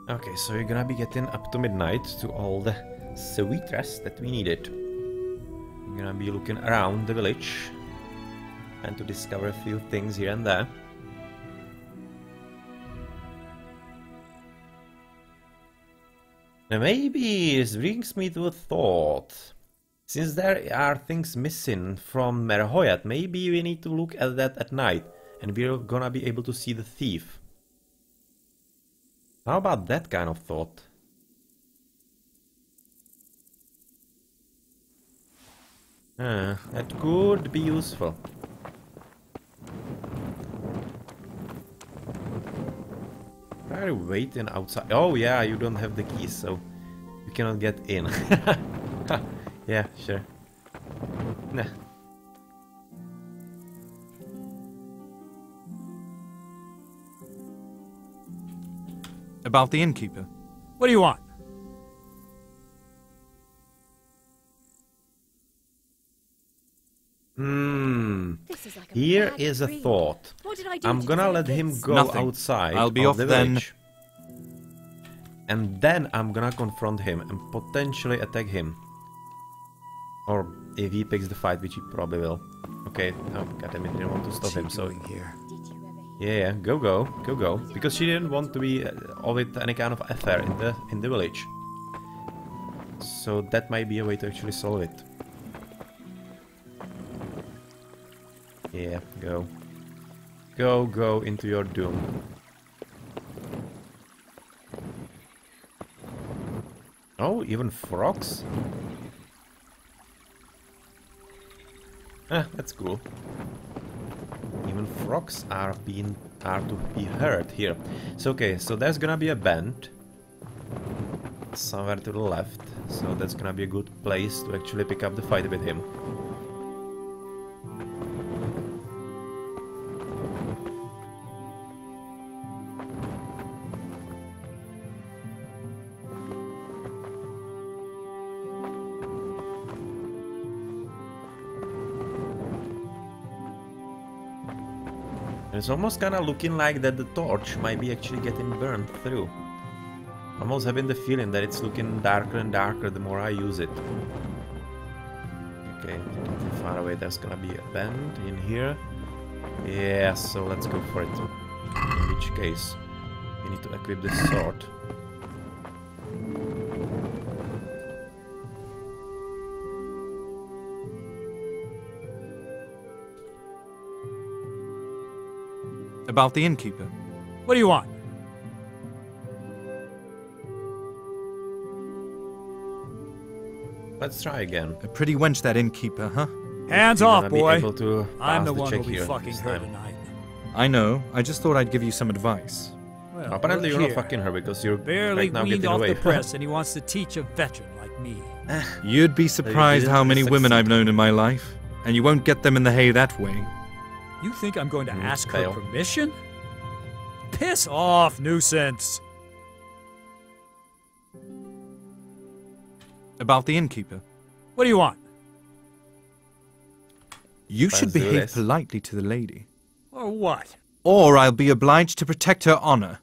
Okay, so you're gonna be getting up to midnight to all the sweet rest that we needed. You're gonna be looking around the village and to discover a few things here and there. And maybe this brings me to a thought. Since there are things missing from Merhoyat, maybe we need to look at that at night and we're gonna be able to see the thief. How about that kind of thought? That could be useful. Why are you waiting outside? Oh yeah, you don't have the keys, so you cannot get in. Yeah, sure. Nah. About the innkeeper. What do you want? Here is a thought. I'm gonna let him go outside I'll be off the then. village. And then I'm gonna confront him and potentially attack him. Or if he picks the fight, which he probably will. Okay, oh goddammit, I didn't want to stop him, so... Yeah, go. Because she didn't want to be with any kind of affair in the village. So that might be a way to actually solve it. Yeah, go. Go into your doom. Oh, even frogs? Ah, that's cool. Even frogs are to be heard here. So okay, so there's gonna be a bend somewhere to the left. So that's gonna be a good place to actually pick up the fight with him. It's almost kinda looking like that the torch might be actually getting burned through. Almost having the feeling that it's looking darker and darker the more I use it. Okay, not too far away, there's gonna be a bend in here. Yeah, so let's go for it. In which case, we need to equip this sword. About the innkeeper. What do you want? Let's try again. A pretty wench, that innkeeper, huh? Hands You're off, gonna be boy. able to I'm pass the one check who'll be here fucking this her time. tonight. I know. I just thought I'd give you some advice. Well, Apparently look you're here. not fucking her because you're Barely right now weaned getting off away. the press, and he wants to teach a veteran like me. You'd be surprised how many women I've known in my life, and you won't get them in the hay that way. You think I'm going to ask fail. her permission? Piss off, nuisance. About the innkeeper. What do you want? You should Let's do behave this. politely to the lady, Or what? or I'll be obliged to protect her honor.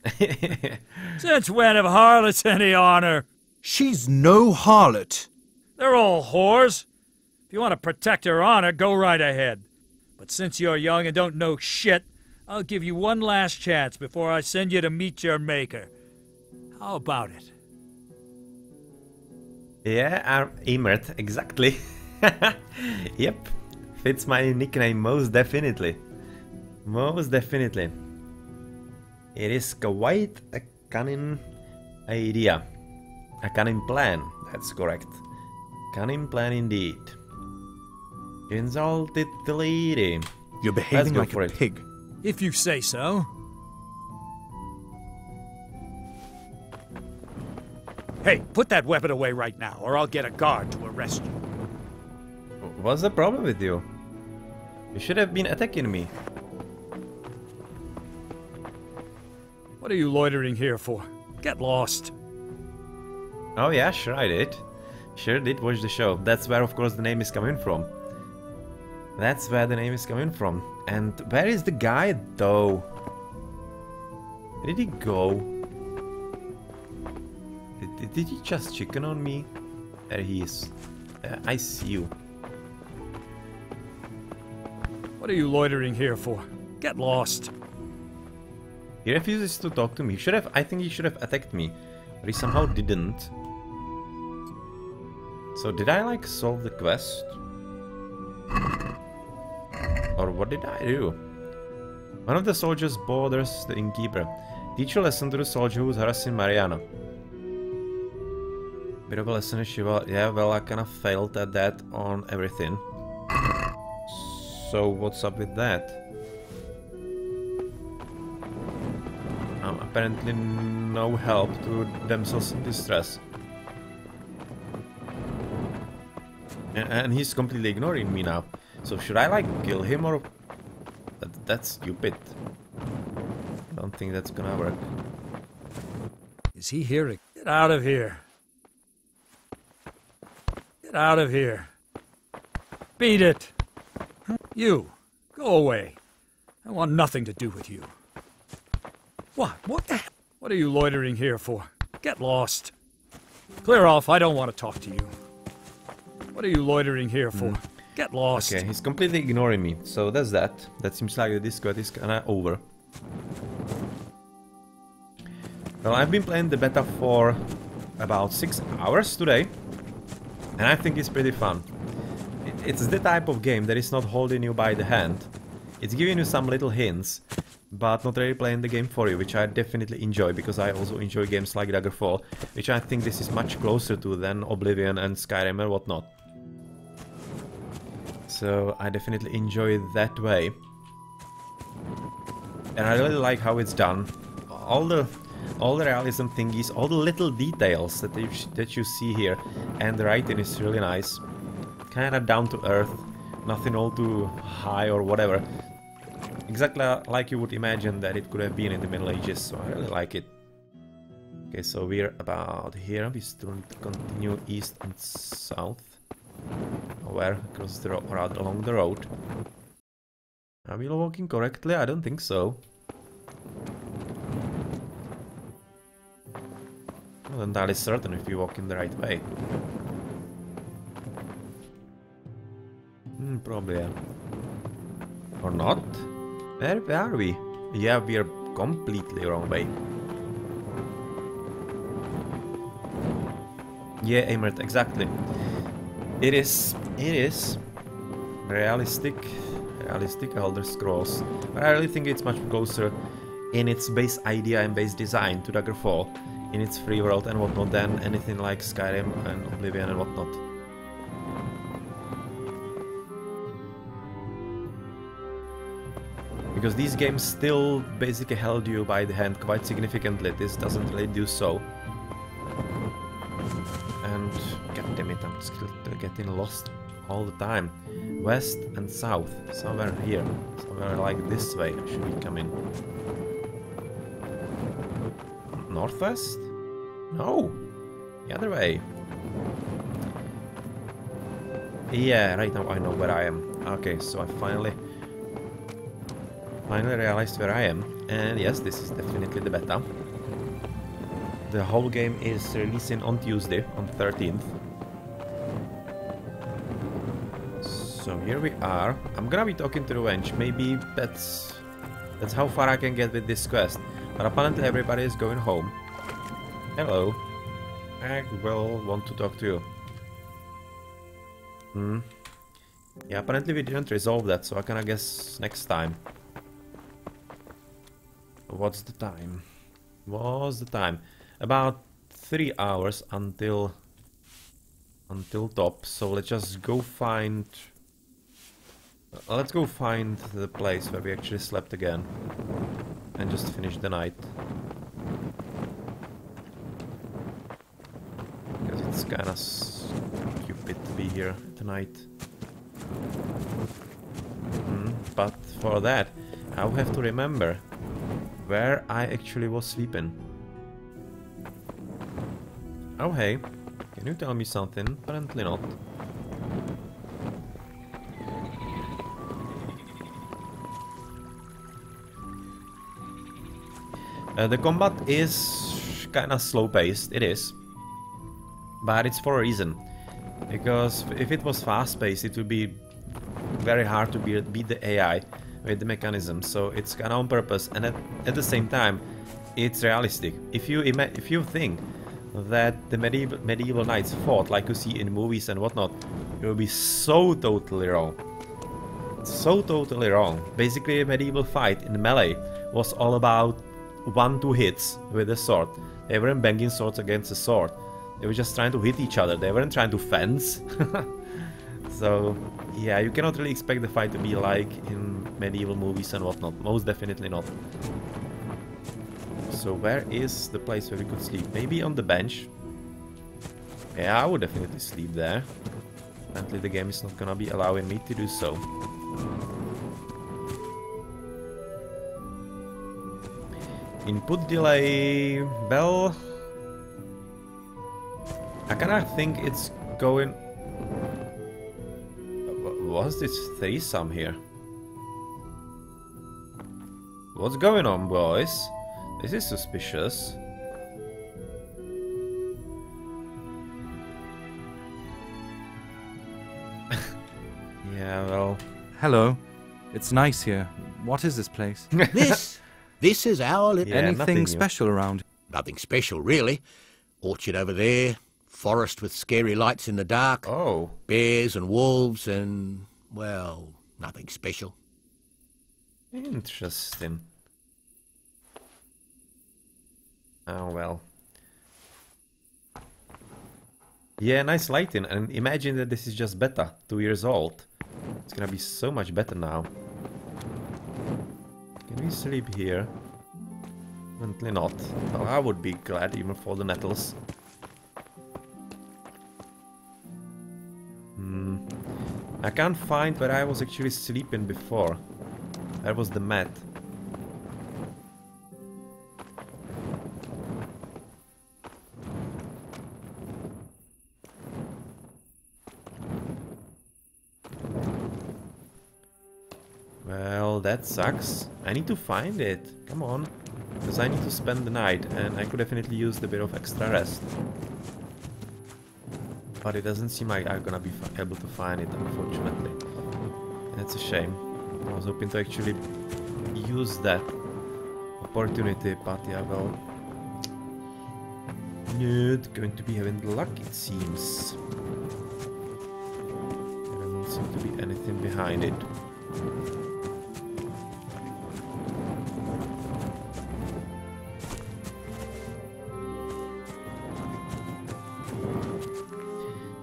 Since when have harlots any honor? She's no harlot. They're all whores. If you want to protect her honor, go right ahead. But since you're young and don't know shit, I'll give you one last chance before I send you to meet your maker. How about it? Yeah, Emert, exactly. Yep, fits my nickname most definitely. Most definitely. It is quite a cunning idea. A cunning plan, that's correct. Cunning plan indeed. You insulted the lady. You're behaving go like for a it. pig. If you say so. Hey, put that weapon away right now, or I'll get a guard to arrest you. What's the problem with you? You should have been attacking me. What are you loitering here for? Get lost. Oh yeah, sure I did. Sure did watch the show. That's where of course the name is coming from. That's where the name is coming from. And where is the guy though? Where did he go? Did he just chicken on me? There he is. I see you. What are you loitering here for? Get lost. He refuses to talk to me. I think he should have attacked me. But he somehow didn't. So did I like solve the quest? Or what did I do? One of the soldiers bothers the innkeeper. Teach a lesson to the soldier who's harassing Mariana. Bit of a lesson if she will. Yeah, well, I kind of failed at that on everything. So what's up with that? Apparently no help to damsels in distress. And he's completely ignoring me now. So should I like kill him or... That's stupid. I don't think that's gonna work. Is he here? Get out of here. Get out of here. Beat it. You. Go away. I want nothing to do with you. What? What the hell? What are you loitering here for? Get lost. Clear off. I don't want to talk to you. What are you loitering here for? Get lost. Okay, he's completely ignoring me. So that's that. That seems like the Discord is kinda over. Well, I've been playing the beta for about 6 hours today. And I think it's pretty fun. It's the type of game that is not holding you by the hand. It's giving you some little hints, but not really playing the game for you, which I definitely enjoy, because I also enjoy games like Daggerfall, which I think this is much closer to than Oblivion and Skyrim and whatnot. So I definitely enjoy it that way. And I really like how it's done. All the realism thingies, all the little details that you see here, and the writing is really nice. Kinda down to earth, nothing all too high or whatever. Exactly like you would imagine that it could have been in the Middle Ages, so I really like it. Okay, so we're about here. We still need to continue east and south. Where? Across the road, or along the road. Are we walking correctly? I don't think so. I'm not entirely certain if we walk in the right way. Probably, yeah. Or not? Where are we? Yeah, we are completely wrong way. Yeah, Amert, exactly. It is realistic Elder Scrolls, but I really think it's much closer in its base idea and base design to Daggerfall, in its free world and whatnot, than anything like Skyrim and Oblivion and whatnot. Because these games still basically held you by the hand quite significantly. This doesn't really do so. And goddammit, I'm still getting lost all the time. West and south, somewhere here, somewhere like this way should we come in. Northwest? No, the other way. Yeah, right now I know where I am. Okay, so I finally realized where I am, and yes, this is definitely the beta. The whole game is releasing on Tuesday, on 13th. So here we are. I'm gonna be talking to the wench. Maybe that's how far I can get with this quest. But apparently everybody is going home. Hello. I will want to talk to you. Yeah, apparently we didn't resolve that, so I can, I guess, next time. What's the time? What's the time? About 3 hours until top. So let's just go find. Let's go find the place where we actually slept again, and just finish the night. Because it's kind of stupid to be here tonight. But for that, I'll have to remember where I actually was sleeping. Oh hey, can you tell me something? Apparently not. The combat is kinda slow paced, it is. But it's for a reason. Because if it was fast-paced, it would be very hard to beat the AI with the mechanism. So it's kind of on purpose, and at the same time, it's realistic. If you think that the medieval knights fought like you see in movies and whatnot, it will be so totally wrong. So totally wrong. Basically, a medieval fight in melee was all about 1-2 hits with a sword. They weren't banging swords against a sword. They were just trying to hit each other. They weren't trying to fence. So, yeah, you cannot really expect the fight to be like in medieval movies and whatnot. Most definitely not. So where is the place where we could sleep? Maybe on the bench? Yeah, I would definitely sleep there. Apparently the game is not gonna be allowing me to do so. Input delay... well... I kinda think it's going... What's this threesome here? What's going on, boys? This is suspicious. Yeah, well... Hello. It's nice here. What is this place? This is our little... Yeah, Anything special around? Nothing special, really. Orchard over there. Forest with scary lights in the dark. Oh. Bears and wolves and, well, nothing special. Interesting. Oh, well. Yeah, nice lighting. And imagine that this is just beta, 2 years old. It's gonna be so much better now. Can we sleep here? Definitely not. Well, I would be glad even for the nettles. I can't find where I was actually sleeping before. Where was the mat? Well, that sucks. I need to find it. Come on. Because I need to spend the night and I could definitely use the bit of extra rest. But it doesn't seem like I'm gonna be able to find it, unfortunately. That's a shame. I was hoping to actually use that opportunity, but yeah, well... not going to be having the luck, it seems. There doesn't seem to be anything behind it.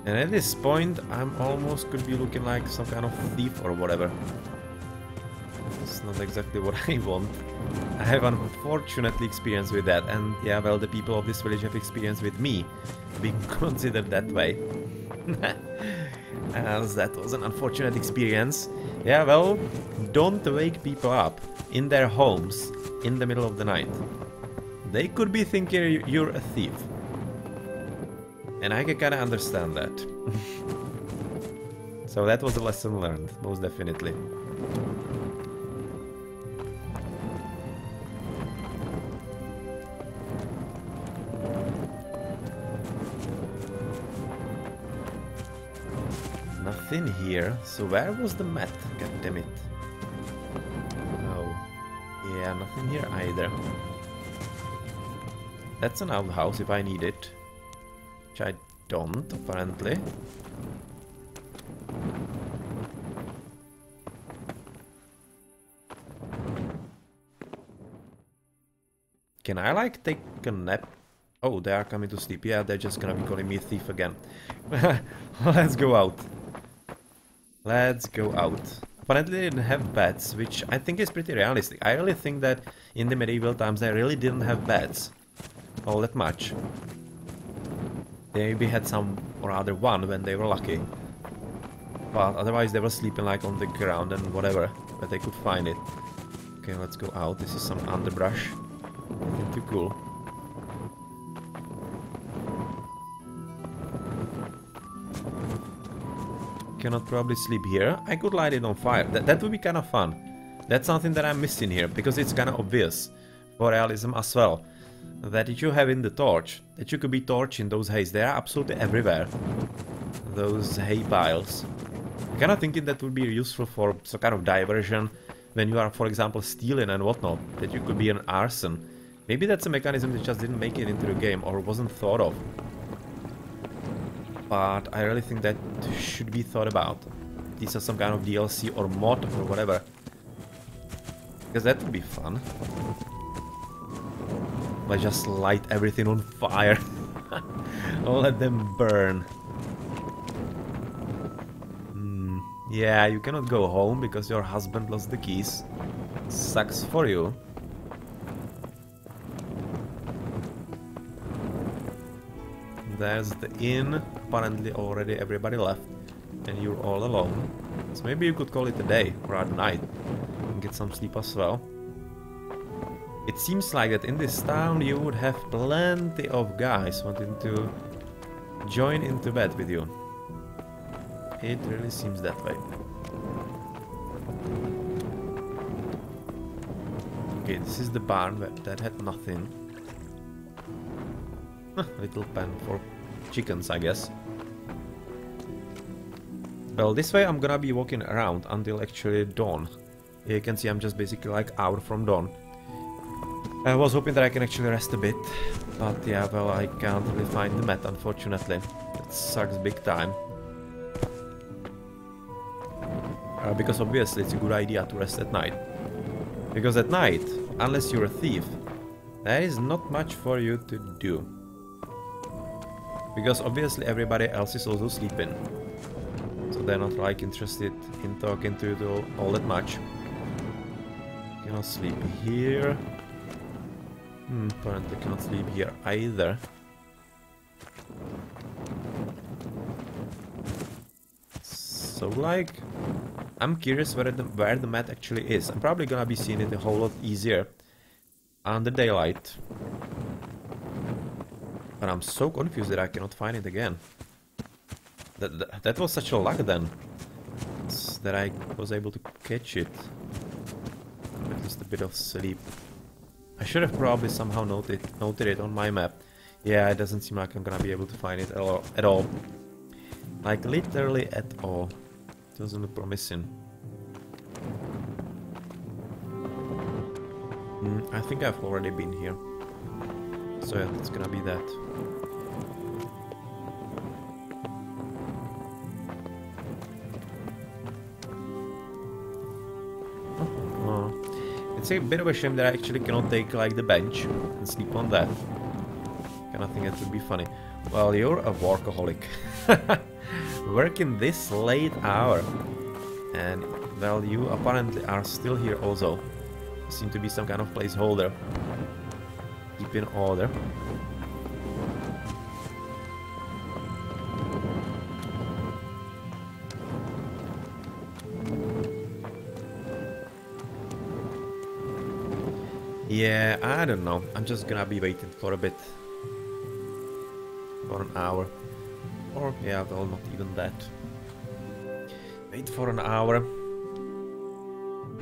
And at this point, I'm almost could be looking like some kind of thief or whatever. It's not exactly what I want. I have unfortunately experience with that, and yeah, well, the people of this village have experience with me being considered that way. As that was an unfortunate experience. Yeah, well, don't wake people up in their homes in the middle of the night. They could be thinking you're a thief. And I can kinda understand that. So that was a lesson learned, most definitely. Nothing here, so where was the mat? God damn it. Oh. Yeah, nothing here either. That's an outhouse if I need it. Which I don't, apparently. Can I, like, take a nap? Oh, they are coming to sleep. Yeah, they're just gonna be calling me a thief again. Let's go out. Let's go out. Apparently they didn't have beds, which I think is pretty realistic. I really think that in the medieval times they really didn't have beds. All that much. They maybe had some, or rather one, when they were lucky. But otherwise they were sleeping like on the ground and whatever, but they could find it. Okay, let's go out. This is some underbrush. Nothing too cool. Cannot probably sleep here. I could light it on fire. That would be kind of fun. That's something that I'm missing here, because it's kind of obvious for realism as well. that you have in the torch, that you could be torching those hays. They are absolutely everywhere. Those hay piles. I'm kind of thinking that would be useful for some kind of diversion when you are, for example, stealing and whatnot. That you could be an arson. Maybe that's a mechanism that just didn't make it into the game or wasn't thought of. But I really think that should be thought about. These are some kind of DLC or mod or whatever. Because that would be fun. Like just light everything on fire. Let them burn. Yeah, you cannot go home because your husband lost the keys. Sucks for you. There's the inn. Apparently already everybody left. And you're all alone. So maybe you could call it a day or a night. And get some sleep as well. It seems like that in this town you would have plenty of guys wanting to join into bed with you. It really seems that way. Okay, this is the barn that had nothing. Little pen for chickens, I guess. Well, this way I'm gonna be walking around until actually dawn. Here you can see I'm just basically like out from dawn. I was hoping that I can actually rest a bit, but yeah, well, I can't really find the mat, unfortunately. That sucks big time. Because obviously it's a good idea to rest at night. Because at night, unless you're a thief, there is not much for you to do. Because obviously everybody else is also sleeping. So they're not like interested in talking to you all that much. You cannot sleep here. Apparently cannot sleep here either. So like, I'm curious where the mat actually is. I'm probably gonna be seeing it a whole lot easier under daylight. But I'm so confused that I cannot find it again. That was such a luck then, that I was able to catch it. At least a bit of sleep. I should have probably somehow noted it on my map. Yeah, it doesn't seem like I'm gonna be able to find it at all. Like literally at all. It doesn't look promising. I think I've already been here. So yeah, it's gonna be that. It's a bit of a shame that I actually cannot take like the bench and sleep on that. Kinda think that would be funny. Well, you're a workaholic. Working this late hour. And well, you apparently are still here also. You seem to be some kind of placeholder. Keep in order. Yeah, I don't know. I'm just gonna be waiting for a bit. For an hour. Or, yeah, well, not even that. Wait for an hour.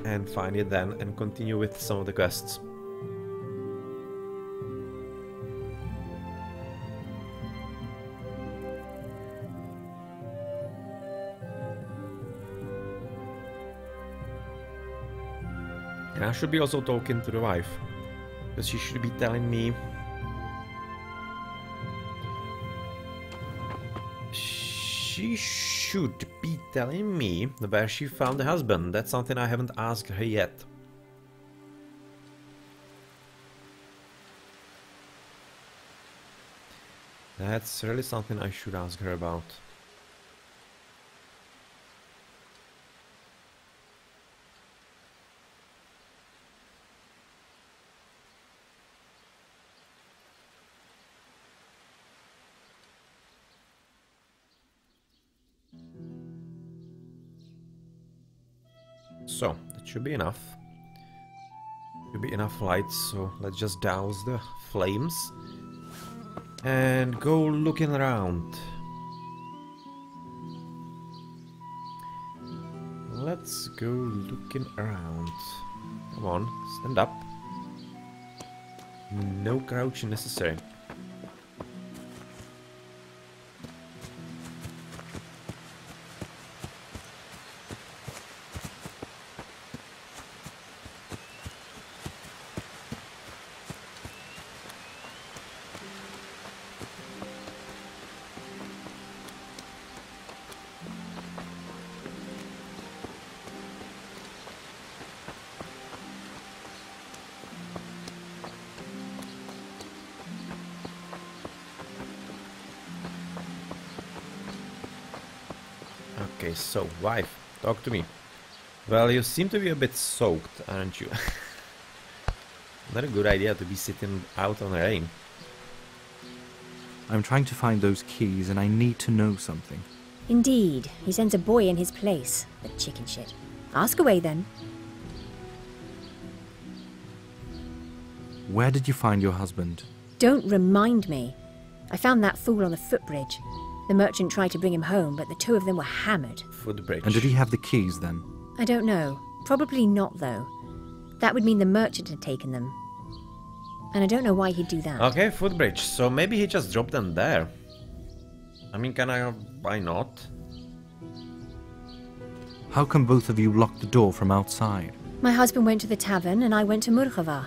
And find it then, and continue with some of the quests. And I should be also talking to the wife. Because she should be telling me... She should be telling me where she found the husband. That's something I haven't asked her yet. That's really something I should ask her about. So, that should be enough. Should be enough light, so let's just douse the flames. And go looking around. Let's go looking around. Come on, stand up. No crouching necessary. Okay, so, wife, talk to me. Well, you seem to be a bit soaked, aren't you? Not a good idea to be sitting out on the rain. I'm trying to find those keys and I need to know something. Indeed, he sends a boy in his place. The chicken shit. Ask away then. Where did you find your husband? Don't remind me. I found that fool on the footbridge. The merchant tried to bring him home, but the two of them were hammered. Footbridge. And did he have the keys then? I don't know. Probably not, though. That would mean the merchant had taken them. And I don't know why he'd do that. Okay, footbridge. So maybe he just dropped them there. I mean, why not? How come both of you locked the door from outside? My husband went to the tavern and I went to Murghava.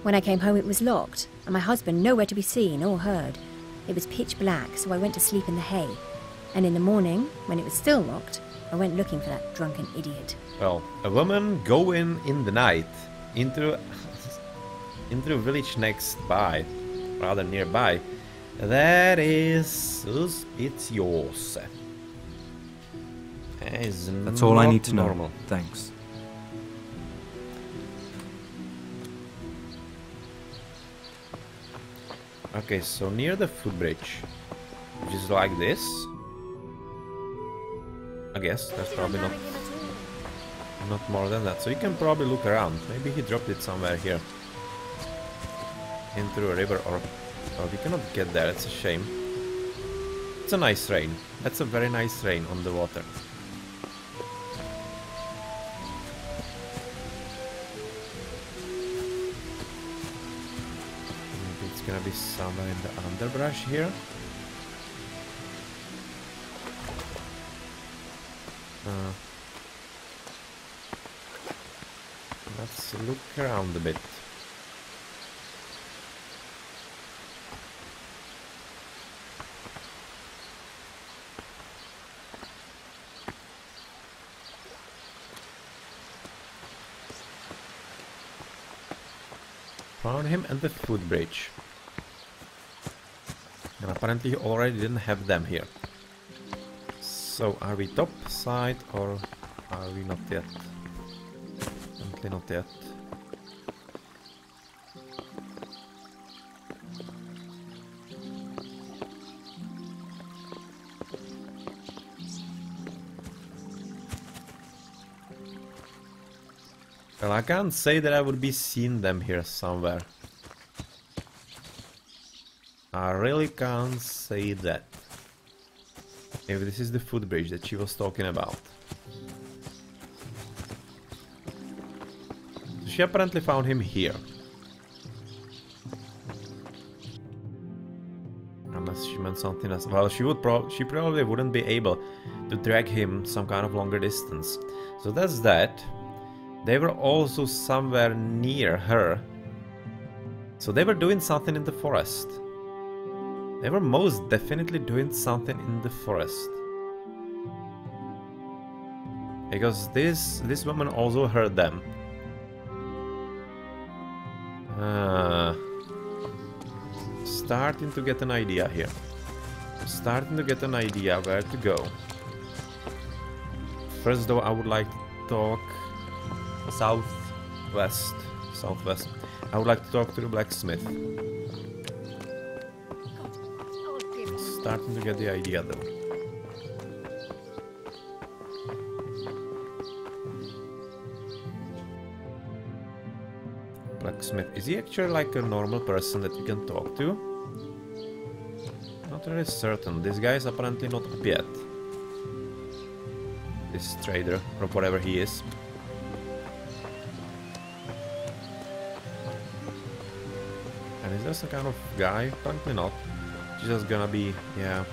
When I came home it was locked, and my husband nowhere to be seen or heard. It was pitch black, so I went to sleep in the hay. And in the morning, when it was still locked, I went looking for that drunken idiot. Well, a woman going in the night into a village next by, rather nearby, that is suspicious. That's all I need to know. Thanks. Okay, so near the footbridge, which is like this. I guess that's probably not more than that. So you can probably look around. Maybe he dropped it somewhere here. Into a river, or we cannot get there. It's a shame. It's a nice rain. That's a very nice rain on the water. Maybe it's gonna be somewhere in the underbrush here. Let's look around a bit. Found him at the footbridge. And apparently he already didn't have them here. So are we top side or are we not yet? Apparently not yet. Well, I can't say that I would be seeing them here somewhere. I really can't say that. If this is the footbridge that she was talking about. She apparently found him here. Unless she meant something else. Well, she probably wouldn't be able to drag him some kind of longer distance. So that's that. They were also somewhere near her. So they were doing something in the forest. They were most definitely doing something in the forest. Because this woman also heard them. Starting to get an idea here. Starting to get an idea where to go. First though, I would like to talk southwest. I would like to talk to the blacksmith. Starting to get the idea though. Blacksmith. Is he actually like a normal person that you can talk to? Not really certain. This guy is apparently not up yet. This trader, or whatever he is. And is there some kind of guy? Apparently not. It's just gonna be, yeah,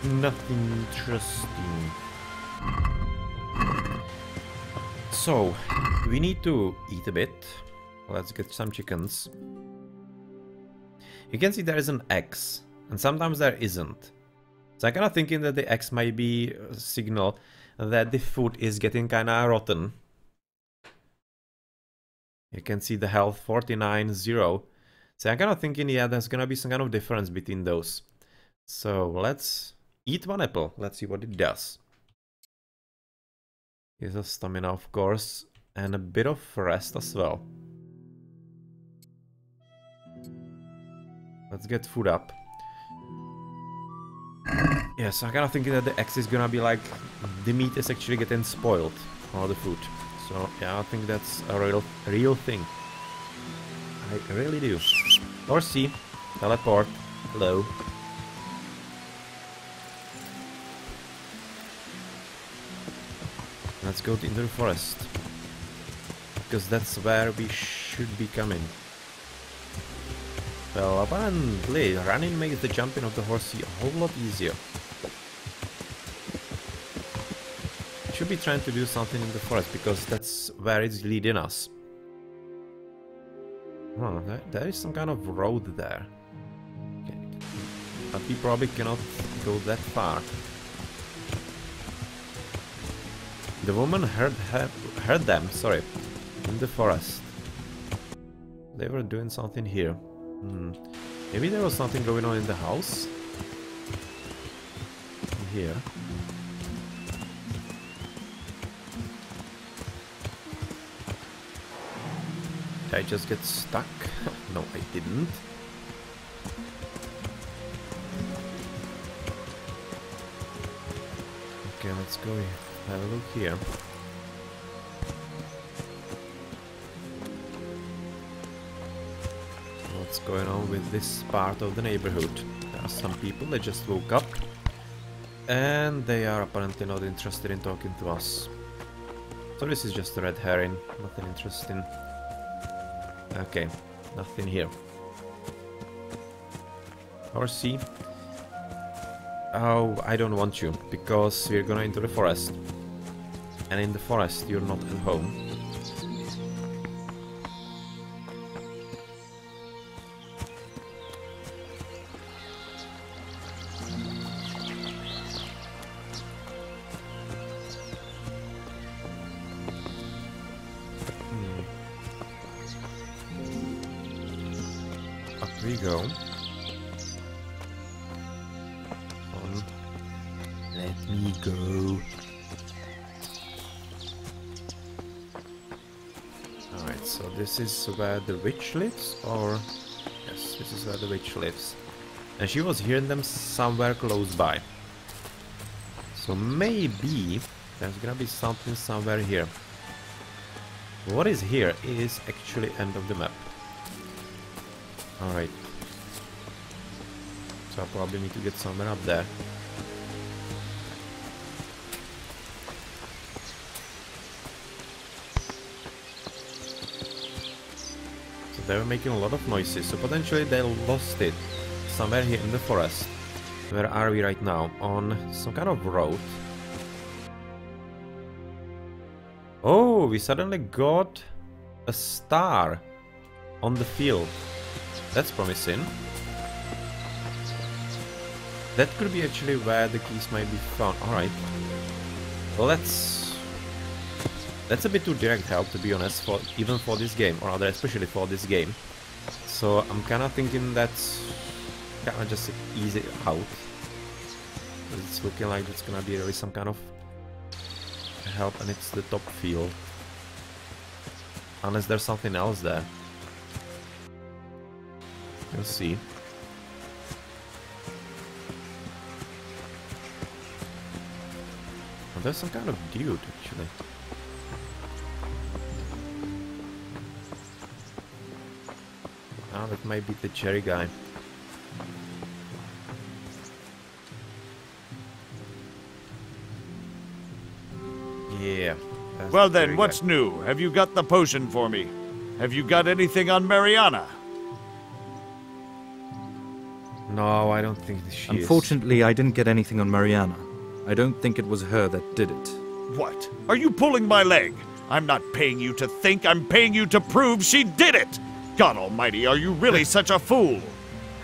nothing interesting. So, we need to eat a bit. Let's get some chickens. You can see there is an X, and sometimes there isn't. So I'm kind of thinking that the X might be a signal that the food is getting kind of rotten. You can see the health 49-0. So I'm kind of thinking, yeah, there's gonna be some kind of difference between those. So let's eat one apple. Let's see what it does. Here's a stamina, of course, and a bit of rest as well. Let's get food up. Yeah, so I'm kind of thinking that the X is gonna be like the meat is actually getting spoiled, or the food. So yeah, I think that's a real thing. I really do. Or C, teleport. Hello. Let's go into the forest, because that's where we should be coming. Well, apparently running makes the jumping of the horsey a whole lot easier. Should be trying to do something in the forest, because that's where it's leading us. Oh, there is some kind of road there. Okay. But we probably cannot go that far. The woman heard them, sorry, in the forest. They were doing something here. Maybe there was something going on in the house? Here. Did I just get stuck? No, I didn't. Okay, let's go have a look here. What's going on with this part of the neighborhood? There are some people that just woke up, and they are apparently not interested in talking to us. So this is just a red herring, nothing interesting. Okay, nothing here. Horsey. Oh, I don't want you, because we're gonna into the forest. And in the forest, you're not at home. Up we go. Let me go. Alright, so this is where the witch lives, or... Yes, this is where the witch lives. And she was hearing them somewhere close by. So maybe there's gonna be something somewhere here. What is here is actually end of the map. Alright. So I probably need to get somewhere up there. They were making a lot of noises, so potentially they lost it somewhere here in the forest. Where are we right now? On some kind of road. Oh, we suddenly got a star on the field. That's promising. That could be actually where the keys might be found. Alright. Well, that's a bit too direct help, to be honest, even for this game, or rather especially for this game. So I'm kind of thinking that's kind of just easy out. It's looking like it's gonna be really some kind of help, and it's the top field. Unless there's something else there. We'll see. Oh, there's some kind of dude, actually. Ah, that might be the cherry guy. Yeah. Well then, what's new? Have you got the potion for me? Have you got anything on Mariana? No, I don't think she is. Unfortunately, I didn't get anything on Mariana. I don't think it was her that did it. What? Are you pulling my leg? I'm not paying you to think, I'm paying you to prove she did it! God almighty, are you really such a fool?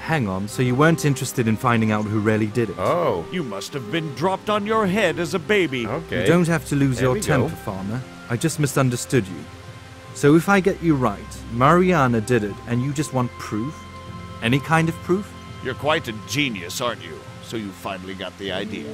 Hang on, so you weren't interested in finding out who really did it? Oh, You must have been dropped on your head as a baby. okay. You don't have to lose There your we go. temper, farmer. I just misunderstood you. So if I get you right, Mariana did it, and you just want proof? Any kind of proof? You're quite a genius, aren't you? So you finally got the idea.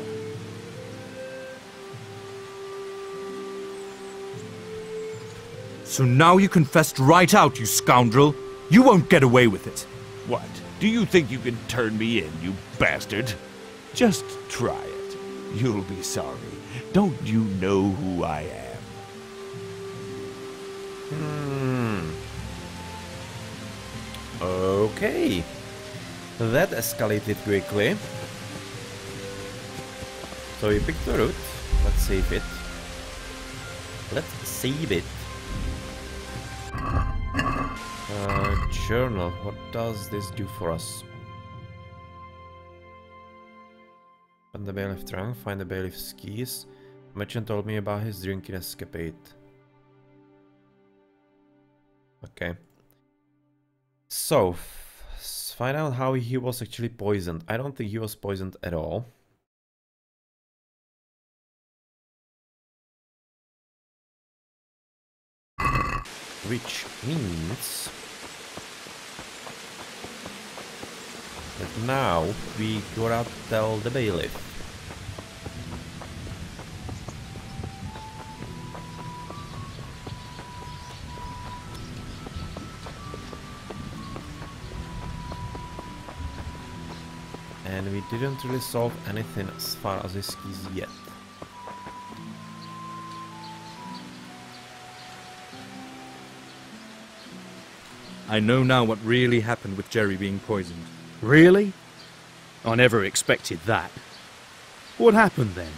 So now you confessed right out, you scoundrel. You won't get away with it. What? Do you think you can turn me in, you bastard? Just try it. You'll be sorry. Don't you know who I am? Okay. That escalated quickly. So we picked the route. Let's save it. Let's save it. Journal. What does this do for us? Find the bailiff trunk. Find the bailiff's keys. Merchant told me about his drinking escapade. Okay. So, find out how he was actually poisoned. I don't think he was poisoned at all. Which means that now we gotta tell the bailiff. And we didn't really solve anything as far as his keys yet. I know now what really happened with Jerry being poisoned. Really? I never expected that. What happened then?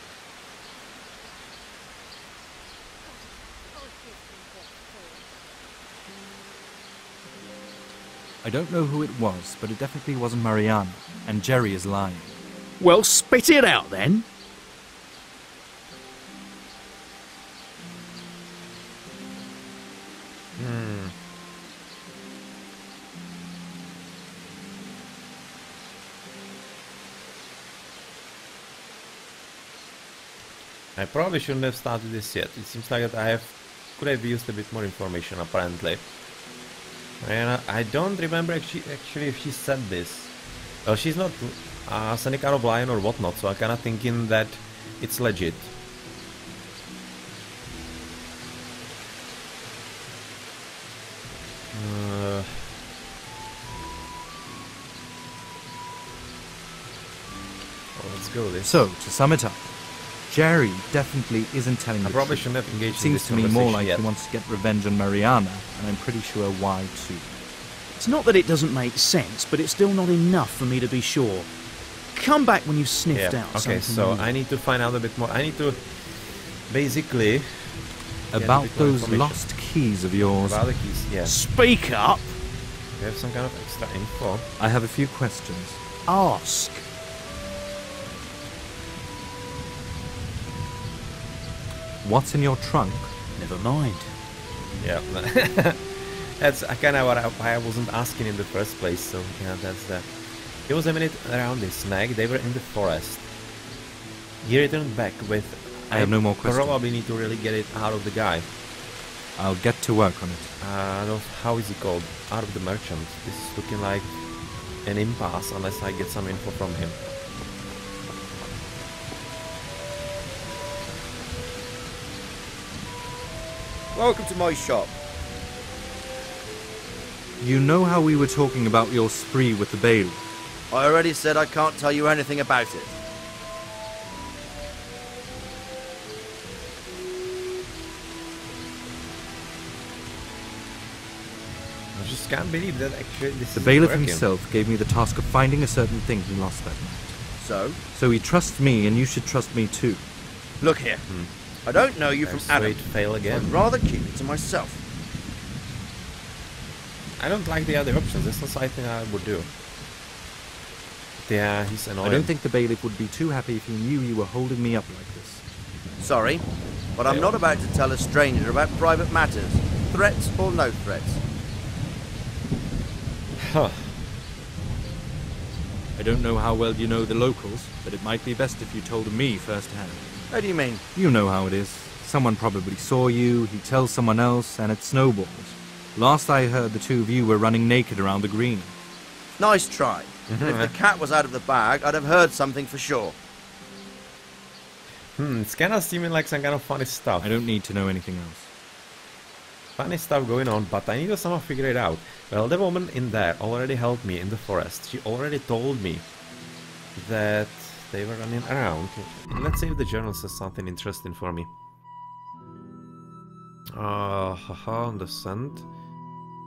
I don't know who it was, but it definitely wasn't Mariana, and Jerry is lying. Well, spit it out then. I probably shouldn't have started this yet. It seems like that I could have used a bit more information apparently. And I don't remember actually if she said this. Well, she's not any kind of lion or whatnot, so I'm kinda thinking that it's legit. Well, let's go with this. So, to sum it up, Jerry definitely isn't telling the I probably truth. shouldn't have engaged It in seems this to me more conversation like yet. he wants to get revenge on Mariana, and I'm pretty sure why too. It's not that it doesn't make sense, but it's still not enough for me to be sure. Come back when you've sniffed Yeah, out okay, something so new. I need to find out a bit more. I need to basically get a About bit more those information. lost keys of yours, About the keys, yes. Speak up. We have some kind of extra info. I have a few questions. Ask. What's in your trunk? Never mind. Yeah, that's kind of why I wasn't asking in the first place. So yeah, that's that. It was a minute around this snag. They were in the forest. He returned back with. I have no more questions. Probably need to really get it out of the guy. I'll get to work on it. How is he called? Out of the merchant. This is looking like an impasse unless I get some info from him. Welcome to my shop. You know how we were talking about your spree with the bailiff? I already said I can't tell you anything about it. I just can't believe that actually this The is bailiff working. himself gave me the task of finding a certain thing he lost that night. So, he trusts me, and you should trust me too. look here. I don't know you from Adam. Straight fail again. I'd rather keep it to myself. I don't like the other options. That's not something I would do. Yeah, he's annoying. I don't think the bailiff would be too happy if he knew you were holding me up like this. Sorry, but I'm not about to tell a stranger about private matters, threats or no threats. Huh. I don't know how well you know the locals, but it might be best if you told me firsthand. How do you mean? You know how it is. Someone probably saw you, he tells someone else, and it snowballs. Last I heard, the two of you were running naked around the green. Nice try. And if the cat was out of the bag, I'd have heard something for sure. It's kind of seeming like some kind of funny stuff. I don't need to know anything else. Funny stuff going on, but I need to somehow figure it out. Well, the woman in there already helped me in the forest. She already told me that they were running around. Let's see if the journal says something interesting for me. On the scent.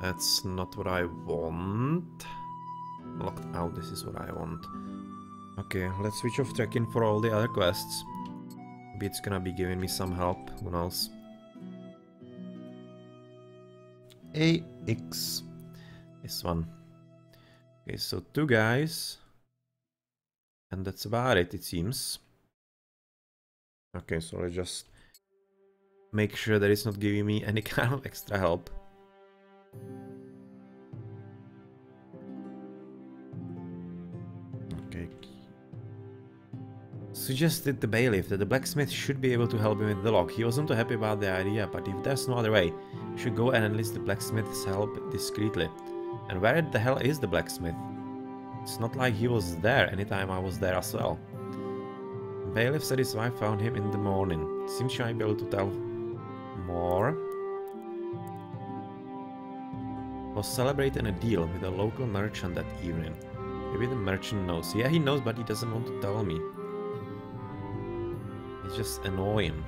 That's not what I want. Locked out, this is what I want. Okay, let's switch off checking for all the other quests. Maybe it's gonna be giving me some help, who knows. AX. This one. Okay, so 2 guys. And that's about it, it seems. Okay, so let's just make sure that it's not giving me any kind of extra help. Okay. Suggested the bailiff that the blacksmith should be able to help him with the lock. He wasn't too happy about the idea, but if there's no other way, we should go and enlist the blacksmith's help discreetly. And where the hell is the blacksmith? It's not like he was there anytime I was there as well. Bailiff said his wife found him in the morning. Seems she might be able to tell more. Was celebrating a deal with a local merchant that evening. Maybe the merchant knows. Yeah, he knows, but he doesn't want to tell me. It's just annoying.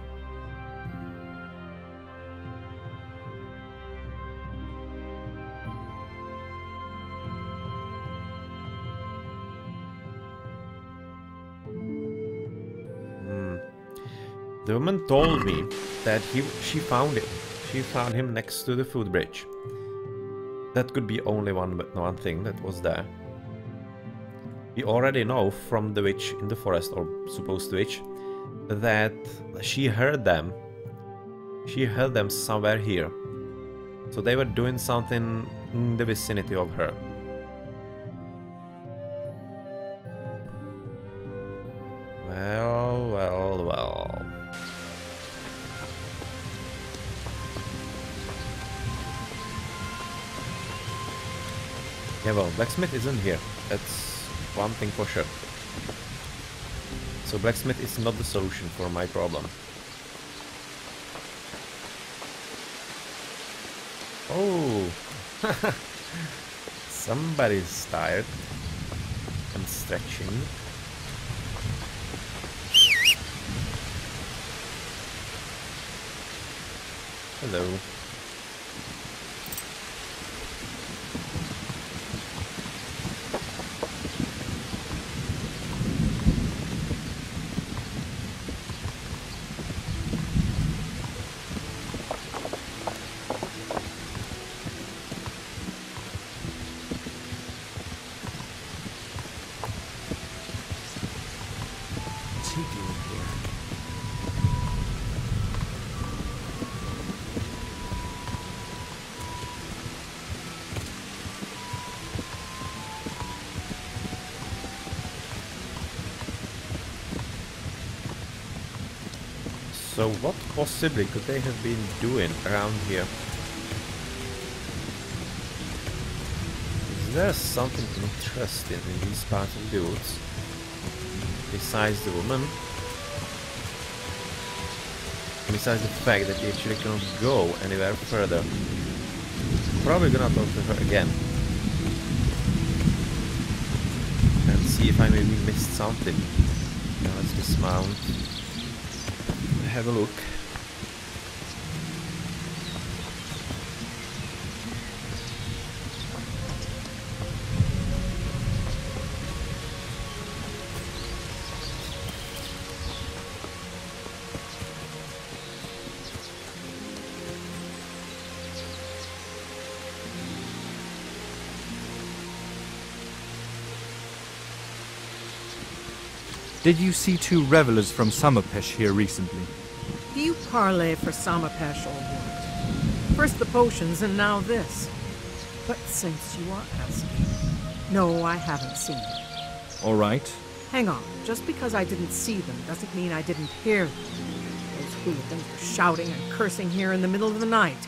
The woman told me that she found him. She found him next to the footbridge. That could be only one thing that was there. We already know from the witch in the forest, or supposed witch, that she heard them. She heard them somewhere here. So they were doing something in the vicinity of her. Well, well, well. Yeah, well, blacksmith isn't here. That's one thing for sure. So blacksmith is not the solution for my problem. Oh! Somebody's tired and stretching. Hello. What's he doing here? So what possibly could they have been doing around here? Is there something interesting in these parts of the woods? Besides the woman? Besides the fact that they actually cannot go anywhere further. Probably gonna talk to her again. And see if I maybe missed something. Now let's dismount. Have a look. Did you see 2 revelers from Summerpesh here recently? Do you parlay for Samapesh or what? First the potions and now this. But since you are asking, no, I haven't seen them. All right. Hang on, just because I didn't see them doesn't mean I didn't hear them. Those hooligans were shouting and cursing here in the middle of the night.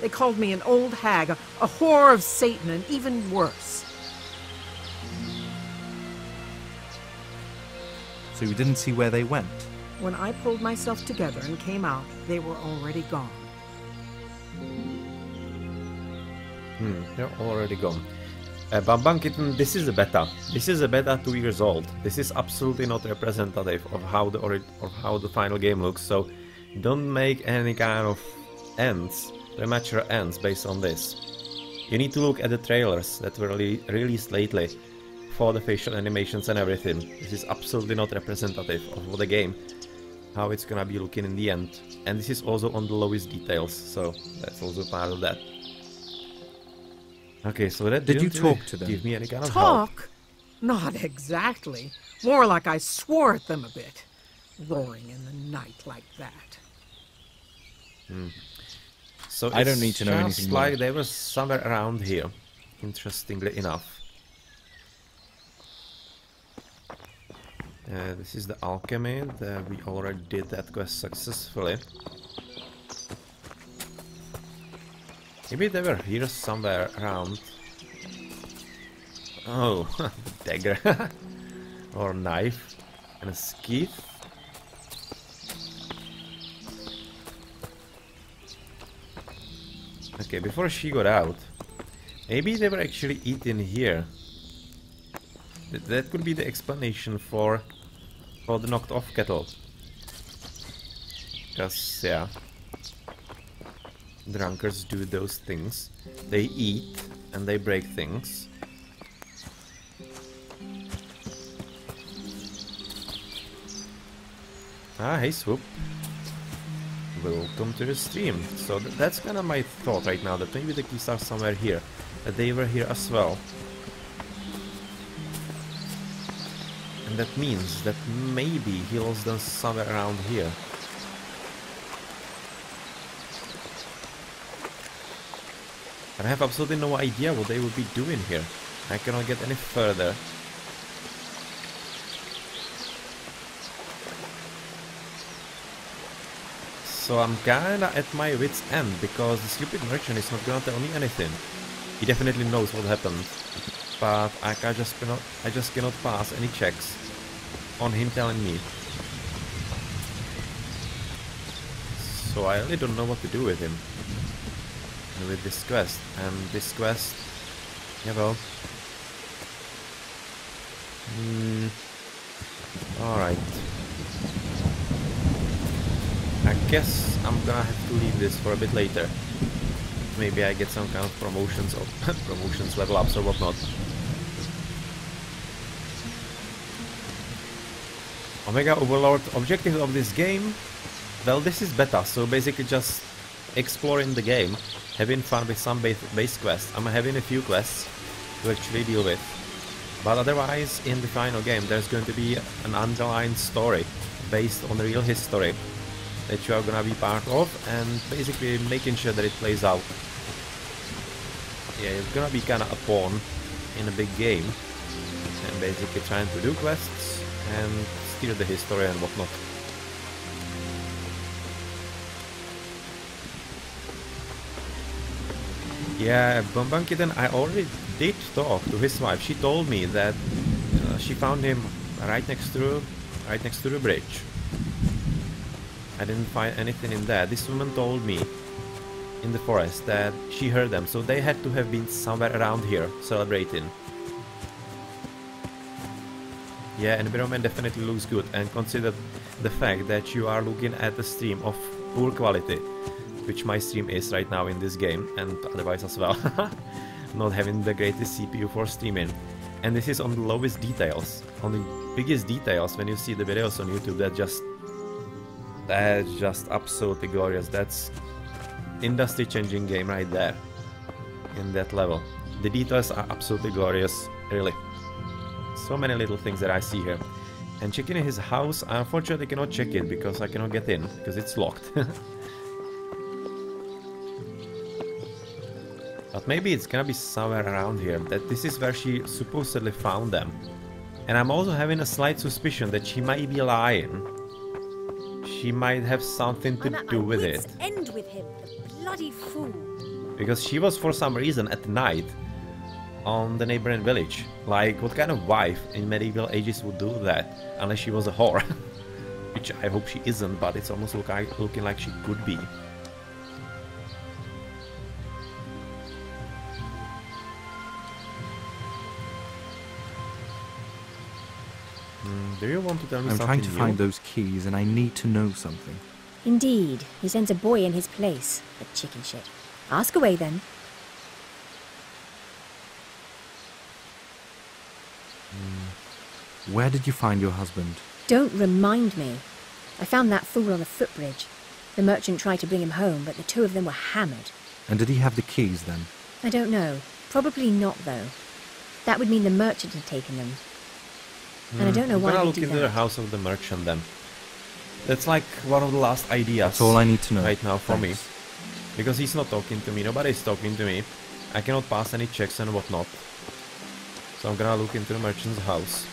They called me an old hag, a whore of Satan, and even worse. So you didn't see where they went? When I pulled myself together and came out, they were already gone. They're already gone. Bambang Kitten, this is a beta. This is a beta 2 years old. This is absolutely not representative of how the final game looks. So don't make any kind of premature ends based on this. You need to look at the trailers that were released lately for the facial animations and everything. This is absolutely not representative of the game, how it's gonna be looking in the end. And this is also on the lowest details, so that's also part of that. Okay, so that Did you didn't talk really to them? give me any kind of help. Talk? Not exactly. More like I swore at them a bit. Roaring in the night like that. So I don't need to know just anything like more. they were somewhere around here, interestingly enough. This is the alchemy. We already did that quest successfully. Maybe they were here somewhere around. Oh, dagger. Or knife. And a skeeth. Okay, before she got out, maybe they were actually eating here. That could be the explanation for the knocked off kettle. Because, yeah, drunkards do those things. They eat and they break things. Ah, hey Swoop. Welcome to the stream. So that's kind of my thought right now, that maybe the keys are somewhere here. That they were here as well. And that means that maybe he lost them somewhere around here. And I have absolutely no idea what they would be doing here. I cannot get any further. So I'm kinda at my wit's end, because the stupid merchant is not gonna tell me anything. He definitely knows what happened, but I just cannot pass any checks on him telling me. So I really don't know what to do with him. And with this quest. And this quest, yeah, well. Alright. I guess I'm gonna have to leave this for a bit later. Maybe I get some kind of promotions or promotions, level ups or whatnot. Omega Overlord, objective of this game? Well, this is beta, so basically just exploring the game, having fun with some base quests. I'm having a few quests to actually deal with. But otherwise, in the final game, there's going to be an underlying story based on the real history that you are gonna be part of, and basically making sure that it plays out. Yeah, you're gonna be kinda a pawn in a big game, and basically trying to do quests and steer the history and whatnot. Yeah, Bombankitten, I already did talk to his wife. She told me that she found him right next to the bridge. I didn't find anything in there. This woman told me in the forest that she heard them, so they had to have been somewhere around here celebrating. Yeah, environment definitely looks good, and consider the fact that you are looking at a stream of poor quality, which my stream is right now in this game, and otherwise as well. Not having the greatest CPU for streaming. And this is on the lowest details. On the biggest details, when you see the videos on YouTube, that's just absolutely glorious. That's industry changing game right there. In that level. The details are absolutely glorious, really. So many little things that I see here. And checking his house, I unfortunately cannot check it because I cannot get in, because it's locked. But maybe it's gonna be somewhere around here, that this is where she supposedly found them. And I'm also having a slight suspicion that she might be lying. She might have something to do with it. End with him, the bloody fool. Because she was for some reason at night on the neighboring village. Like, what kind of wife in medieval ages would do that? Unless she was a whore. Which I hope she isn't, but it's almost looking like she could be. Do you want to tell me something I'm trying to new? find those keys and I need to know something. Indeed, he sends a boy in his place. The chicken shit. Ask away then. Where did you find your husband? Don't remind me. I found that fool on the footbridge. The merchant tried to bring him home, but the two of them were hammered. And did he have the keys then? I don't know. Probably not, though. That would mean the merchant had taken them. And I don't know why I'm gonna he'd look do into that. the house of the merchant then. That's like one of the last ideas. That's all I need to know. Right now for Thanks. me. Because he's not talking to me, nobody's talking to me. I cannot pass any checks and whatnot. So I'm gonna look into the merchant's house.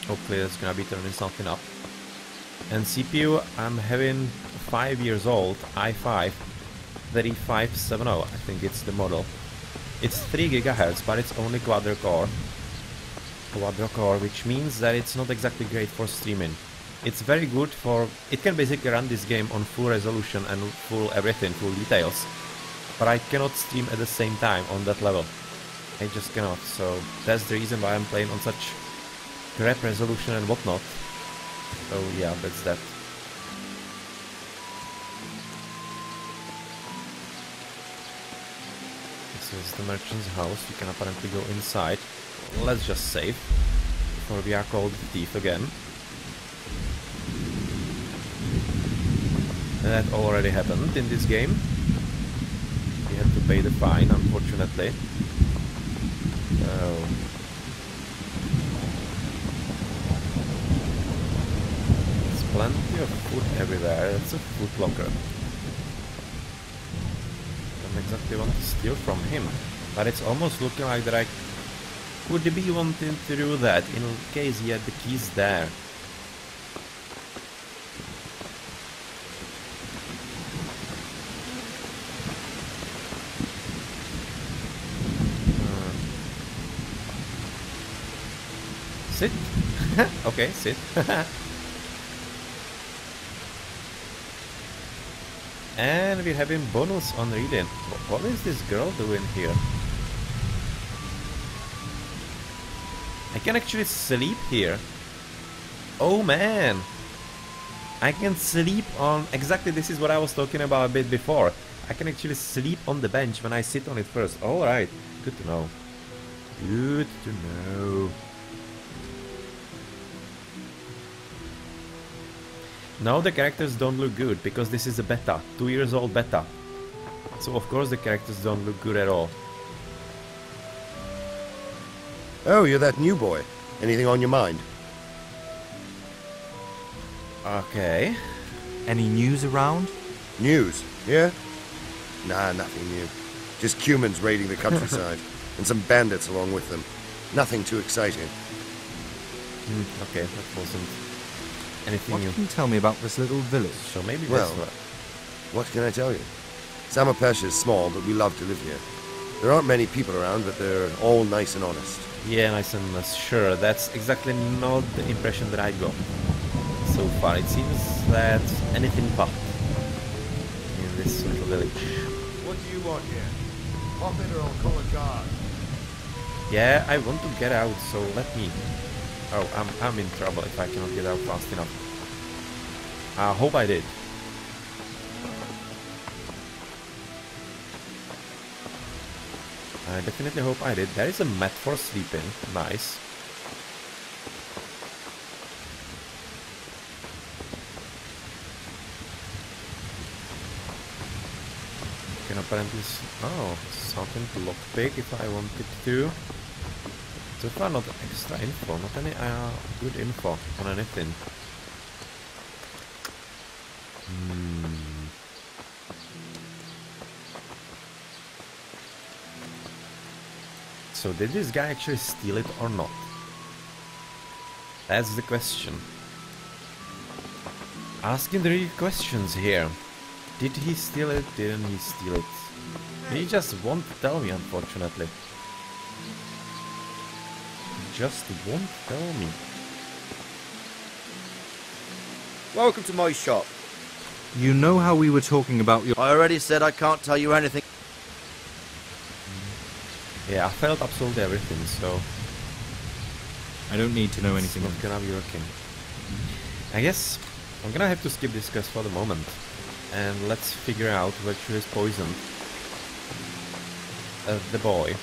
Hopefully that's gonna be turning something up. And CPU, I'm having 5 years old, i5 3570, I think it's the model. It's 3 GHz, but it's only quadra-core, which means that it's not exactly great for streaming. It's very good for... It can basically run this game on full resolution and full everything, full details. But I cannot stream at the same time on that level. I just cannot, so that's the reason why I'm playing on such crap resolution and whatnot. So yeah, that's that. This is the merchant's house, we can apparently go inside. Let's just save, before we are called thief again. That already happened in this game. We had to pay the fine, unfortunately. So... There's plenty of food everywhere, that's a food locker. I don't exactly want to steal from him, but it's almost looking like that I could be wanting to do that in case he had the keys there. Sit. Okay, sit. And we're having bonus on reading. What is this girl doing here? I can actually sleep here. Oh man! I can sleep on... Exactly, this is what I was talking about a bit before. I can actually sleep on the bench when I sit on it first. Alright, good to know. Good to know. Now the characters don't look good, because this is a beta, 2 years old beta. So of course the characters don't look good at all. Oh, you're that new boy. Anything on your mind? Okay. Any news around? News? Yeah? Nah, nothing new. Just humans raiding the countryside, and some bandits along with them. Nothing too exciting. Okay, that wasn't anything What new. can you tell me about this little village? So maybe Well, that's what... what can I tell you? Samapesh is small, but we love to live here. There aren't many people around, but they're all nice and honest. Yeah, nice and sure. That's exactly not the impression that I got so far. It seems that anything but in this little village. What do you want here? Pop it or I'll call a guard. Yeah, I want to get out, so let me... Oh, I'm in trouble if I cannot get out fast enough. I hope I did. I definitely hope I did. There is a mat for sleeping. Nice. Can apparently... Oh, something to lockpick if I wanted to. So far not extra info, not any good info on anything. So did this guy actually steal it or not? That's the question. Asking the real questions here. Did he steal it? Didn't he steal it? He just won't tell me, unfortunately. Just won't tell me. Welcome to my shop. You know how we were talking about your... I already said I can't tell you anything. Yeah, I felt absolutely everything, so... I don't need to know anything. It's not gonna be working. I guess I'm gonna have to skip this quest for the moment. And let's figure out which is poisoned. The boy.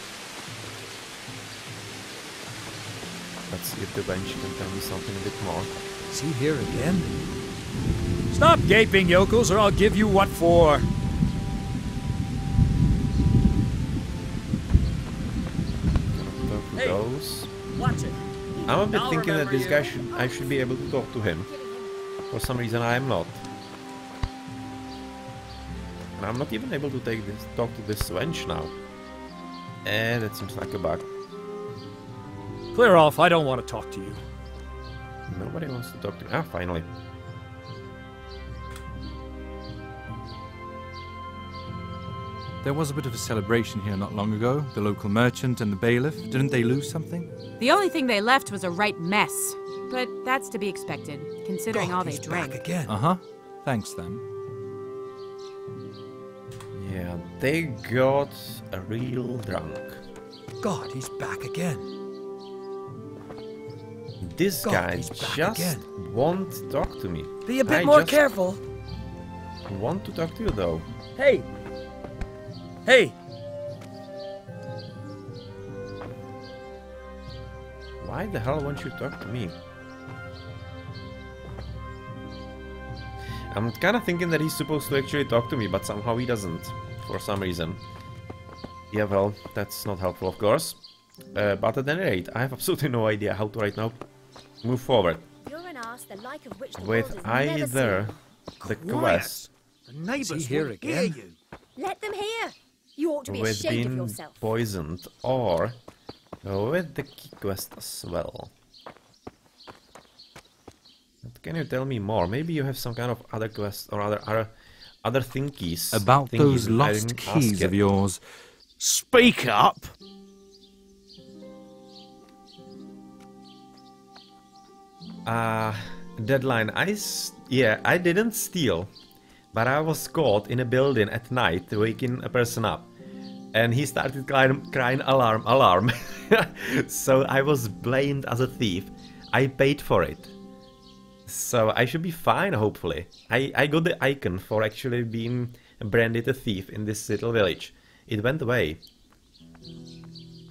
Let's see if the bench can tell me something a bit more. Is he here again? Stop gaping, yokels, or I'll give you what for. Hey, those. Watch it. I'm a bit thinking that this guy I should be able to talk to him. For some reason I am not. And I'm not even able to talk to this wench now. And that seems like a bug. Clear off, I don't want to talk to you. Nobody wants to talk to me. Ah, finally. There was a bit of a celebration here not long ago. The local merchant and the bailiff. Didn't they lose something? The only thing they left was a right mess. But that's to be expected, considering all they drank. Back again. Uh-huh. Thanks, then. Yeah, they got a real drunk. God, he's back again. This guy just won't talk to me. Be a bit more careful. Want to talk to you though. Hey! Hey! Why the hell won't you talk to me? I'm kinda thinking that he's supposed to actually talk to me, but somehow he doesn't. For some reason. Yeah, well, that's not helpful, of course. But at any rate, I have absolutely no idea how to right now move forward. You're an ass the like of which the With world has never either the quest The neighbors here again. seen. Let them hear. You ought to be with ashamed of being yourself. poisoned, or with the key quest as well. But can you tell me more? Maybe you have some kind of other quest or other thingies. About those that I lost didn't ask keys yet. of yours. Speak up! Deadline. I didn't steal, but I was caught in a building at night, waking a person up, and he started crying alarm, alarm. So I was blamed as a thief. I paid for it, so I should be fine, hopefully. I got the icon for actually being branded a thief in this little village. It went away,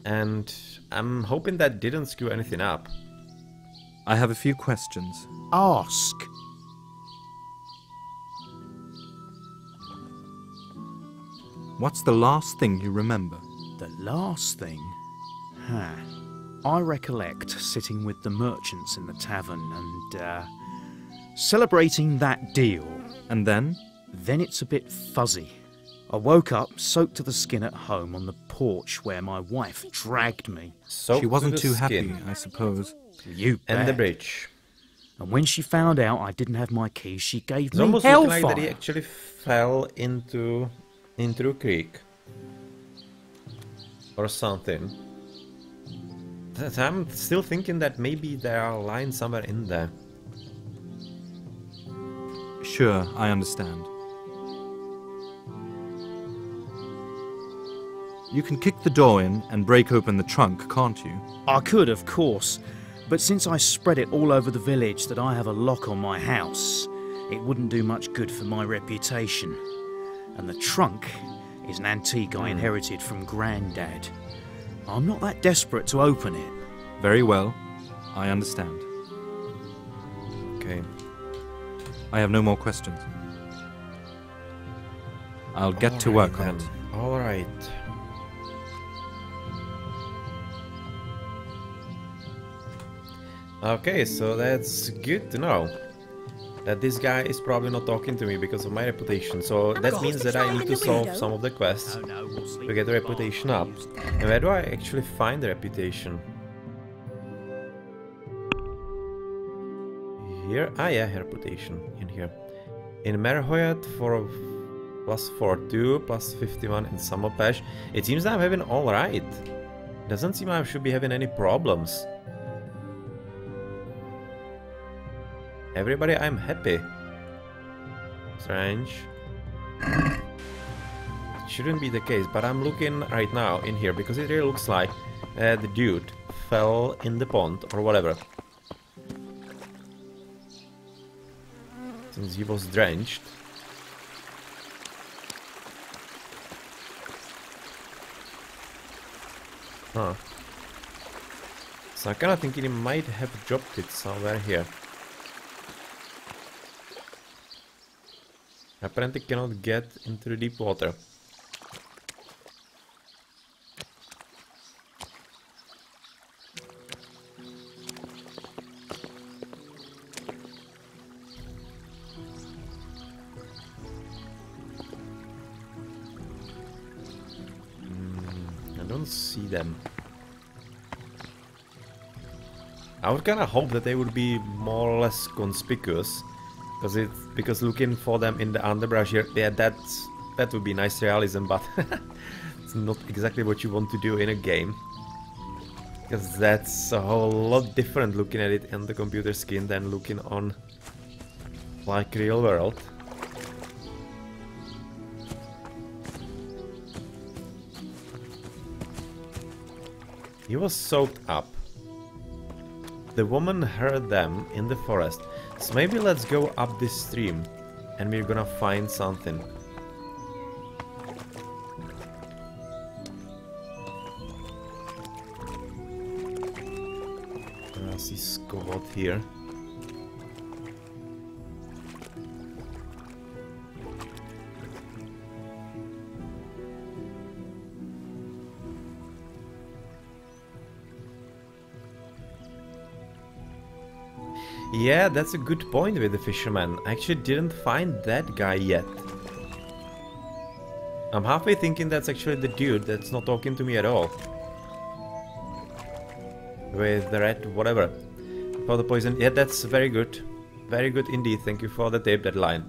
and I'm hoping that didn't screw anything up. I have a few questions. Ask. What's the last thing you remember? The last thing? I recollect sitting with the merchants in the tavern and, celebrating that deal. And then? Then it's a bit fuzzy. I woke up soaked to the skin at home on the porch where my wife dragged me. She wasn't too happy, I suppose. You bet. And the bridge. And when she found out I didn't have my keys, she gave It's me almost hellfire. looking like that he actually fell into a creek or something. That I'm still thinking that maybe there are lines somewhere in there. Sure, I understand. You can kick the door in and break open the trunk, can't you? I could, of course, but since I spread it all over the village that I have a lock on my house, it wouldn't do much good for my reputation. And the trunk is an antique I inherited from Grandad. I'm not that desperate to open it. Very well. I understand. Okay. I have no more questions. I'll get to work on it. Alright. Okay, so that's good to know. That this guy is probably not talking to me because of my reputation. So that means that I need to solve some of the quests to get the reputation up. And where do I actually find the reputation? Here? Ah yeah, reputation in here. In Merhoyat for +42, +51 in Samopesh. It seems that I'm having alright. Doesn't seem I should be having any problems. Everybody, I'm happy. Strange. It shouldn't be the case, but I'm looking right now in here because it really looks like the dude fell in the pond or whatever. Since he was drenched. Huh. So I kinda think he might have dropped it somewhere here. Apparently cannot get into the deep water. I don't see them. I would kinda hope that they would be more or less conspicuous. Because looking for them in the underbrush here, yeah, that would be nice realism, but it's not exactly what you want to do in a game. Because that's a whole lot different looking at it on the computer screen than looking on like real world. He was soaked up. The woman heard them in the forest. So maybe let's go up this stream and we're gonna find something. I see Scott here. Yeah, that's a good point with the fisherman. I actually didn't find that guy yet. I'm halfway thinking that's actually the dude that's not talking to me at all. With the red whatever. For the poison. Yeah, that's very good. Very good indeed. Thank you for the tip, that line.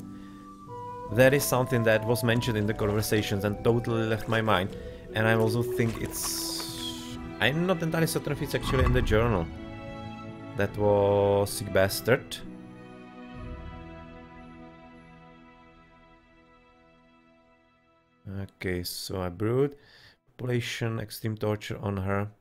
That is something that was mentioned in the conversations and totally left my mind. And I also think it's... I'm not entirely certain if it's actually in the journal. That was sick bastard. Okay, so I brewed. Population, extreme torture on her.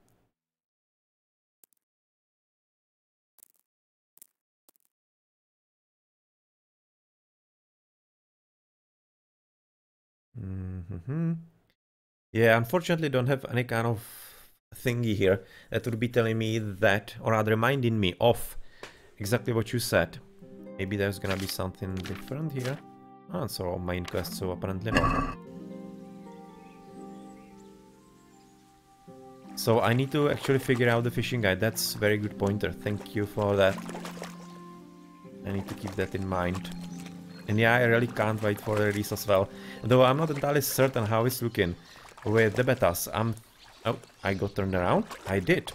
Yeah, unfortunately don't have any kind of thingy here that would be telling me that, or rather reminding me of exactly what you said. Maybe there's gonna be something different here. Oh, it's all main quest, so apparently not. So I need to actually figure out the fishing guide. That's a very good pointer. Thank you for that. I need to keep that in mind. And yeah, I really can't wait for the release as well. Though I'm not entirely certain how it's looking with the betas. Oh, I got turned around? I did.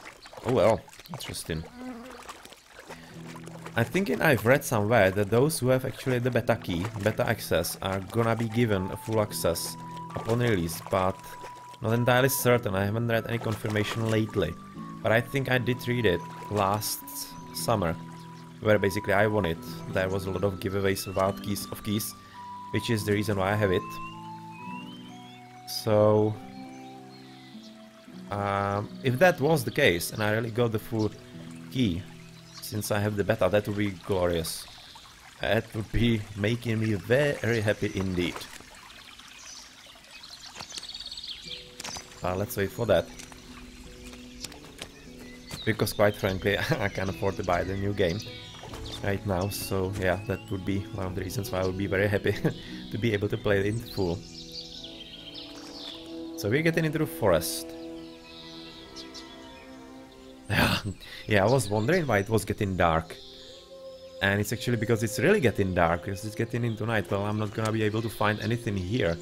Oh well, interesting. I'm thinking I've read somewhere that those who have actually the beta key, beta access, are gonna be given a full access upon release, but not entirely certain. I haven't read any confirmation lately. But I think I did read it last summer, where basically I won it. There was a lot of giveaways about keys, which is the reason why I have it. So... if that was the case, and I really got the full key, since I have the beta, that would be glorious. That would be making me very happy indeed. Let's wait for that. Because quite frankly, I can't afford to buy the new game right now, so yeah, that would be one of the reasons why I would be very happy to be able to play it in full. So we're getting into the forest. Yeah, Yeah, I was wondering why it was getting dark. And it's actually because it's really getting dark, because it's getting into night. Well, I'm not gonna be able to find anything here.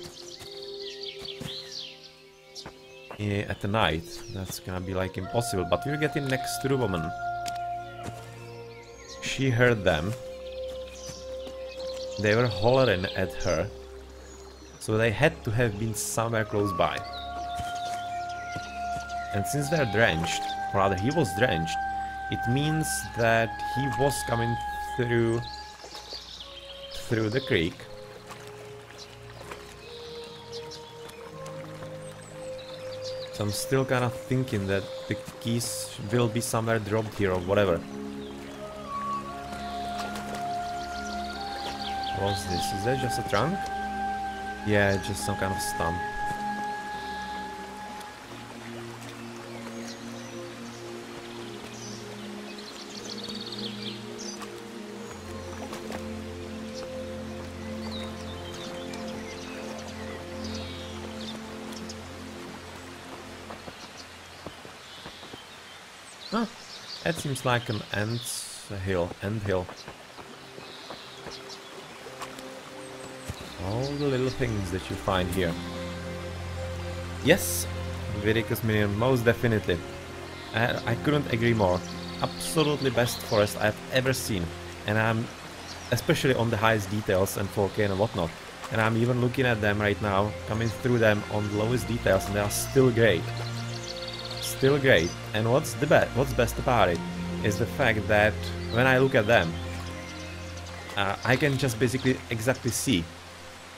At the night. That's gonna be like impossible. But we're getting next to the woman. She heard them. They were hollering at her. So they had to have been somewhere close by. And since they're drenched, or rather he was drenched, it means that he was coming through the creek. So I'm still kind of thinking that the keys will be somewhere dropped here or whatever. What's this? Is that just a trunk? Yeah, just some kind of stump. Huh, that seems like an ant hill. All the little things that you find here. Yes, Leviticus Minion, most definitely. I couldn't agree more. Absolutely best forest I've ever seen. And I'm especially on the highest details and 4K and whatnot. And I'm even looking at them right now, coming through them on the lowest details, and they are still great. Still great. And what's best about it is the fact that when I look at them, I can just basically exactly see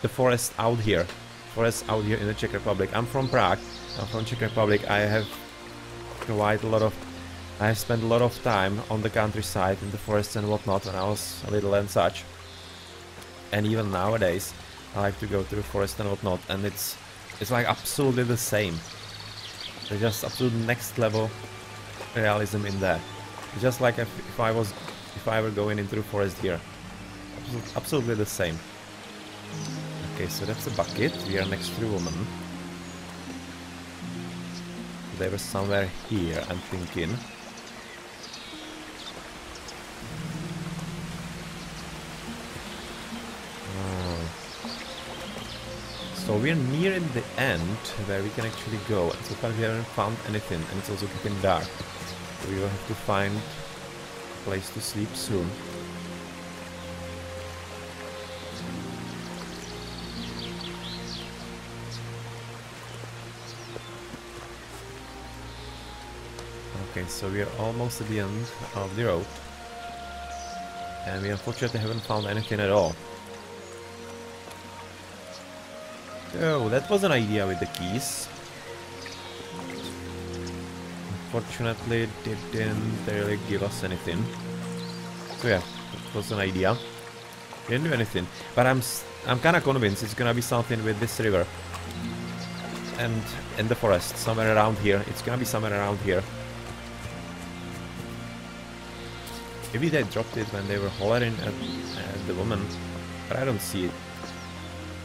the forest out here in the Czech Republic. I'm from Prague. I'm from Czech Republic. I have spent a lot of time on the countryside in the forests and whatnot when I was little and such. And even nowadays, I like to go to the forest and whatnot, and it's like absolutely the same. There's just absolute next level realism in there. It's just like if I were going into the forest here. Absolutely the same. Okay, so that's a bucket. We are next to the woman. They were somewhere here, I'm thinking. So we're near the end where we can actually go, and so far we haven't found anything, and it's also getting dark. So we will have to find a place to sleep soon. Okay, so we are almost at the end of the road, and we unfortunately haven't found anything at all. Oh, that was an idea with the keys. Unfortunately, it didn't really give us anything. So yeah, that was an idea. Didn't do anything, but I'm kind of convinced it's gonna be something with this river and in the forest, somewhere around here. It's gonna be somewhere around here. Maybe they dropped it when they were hollering at the woman, but I don't see it.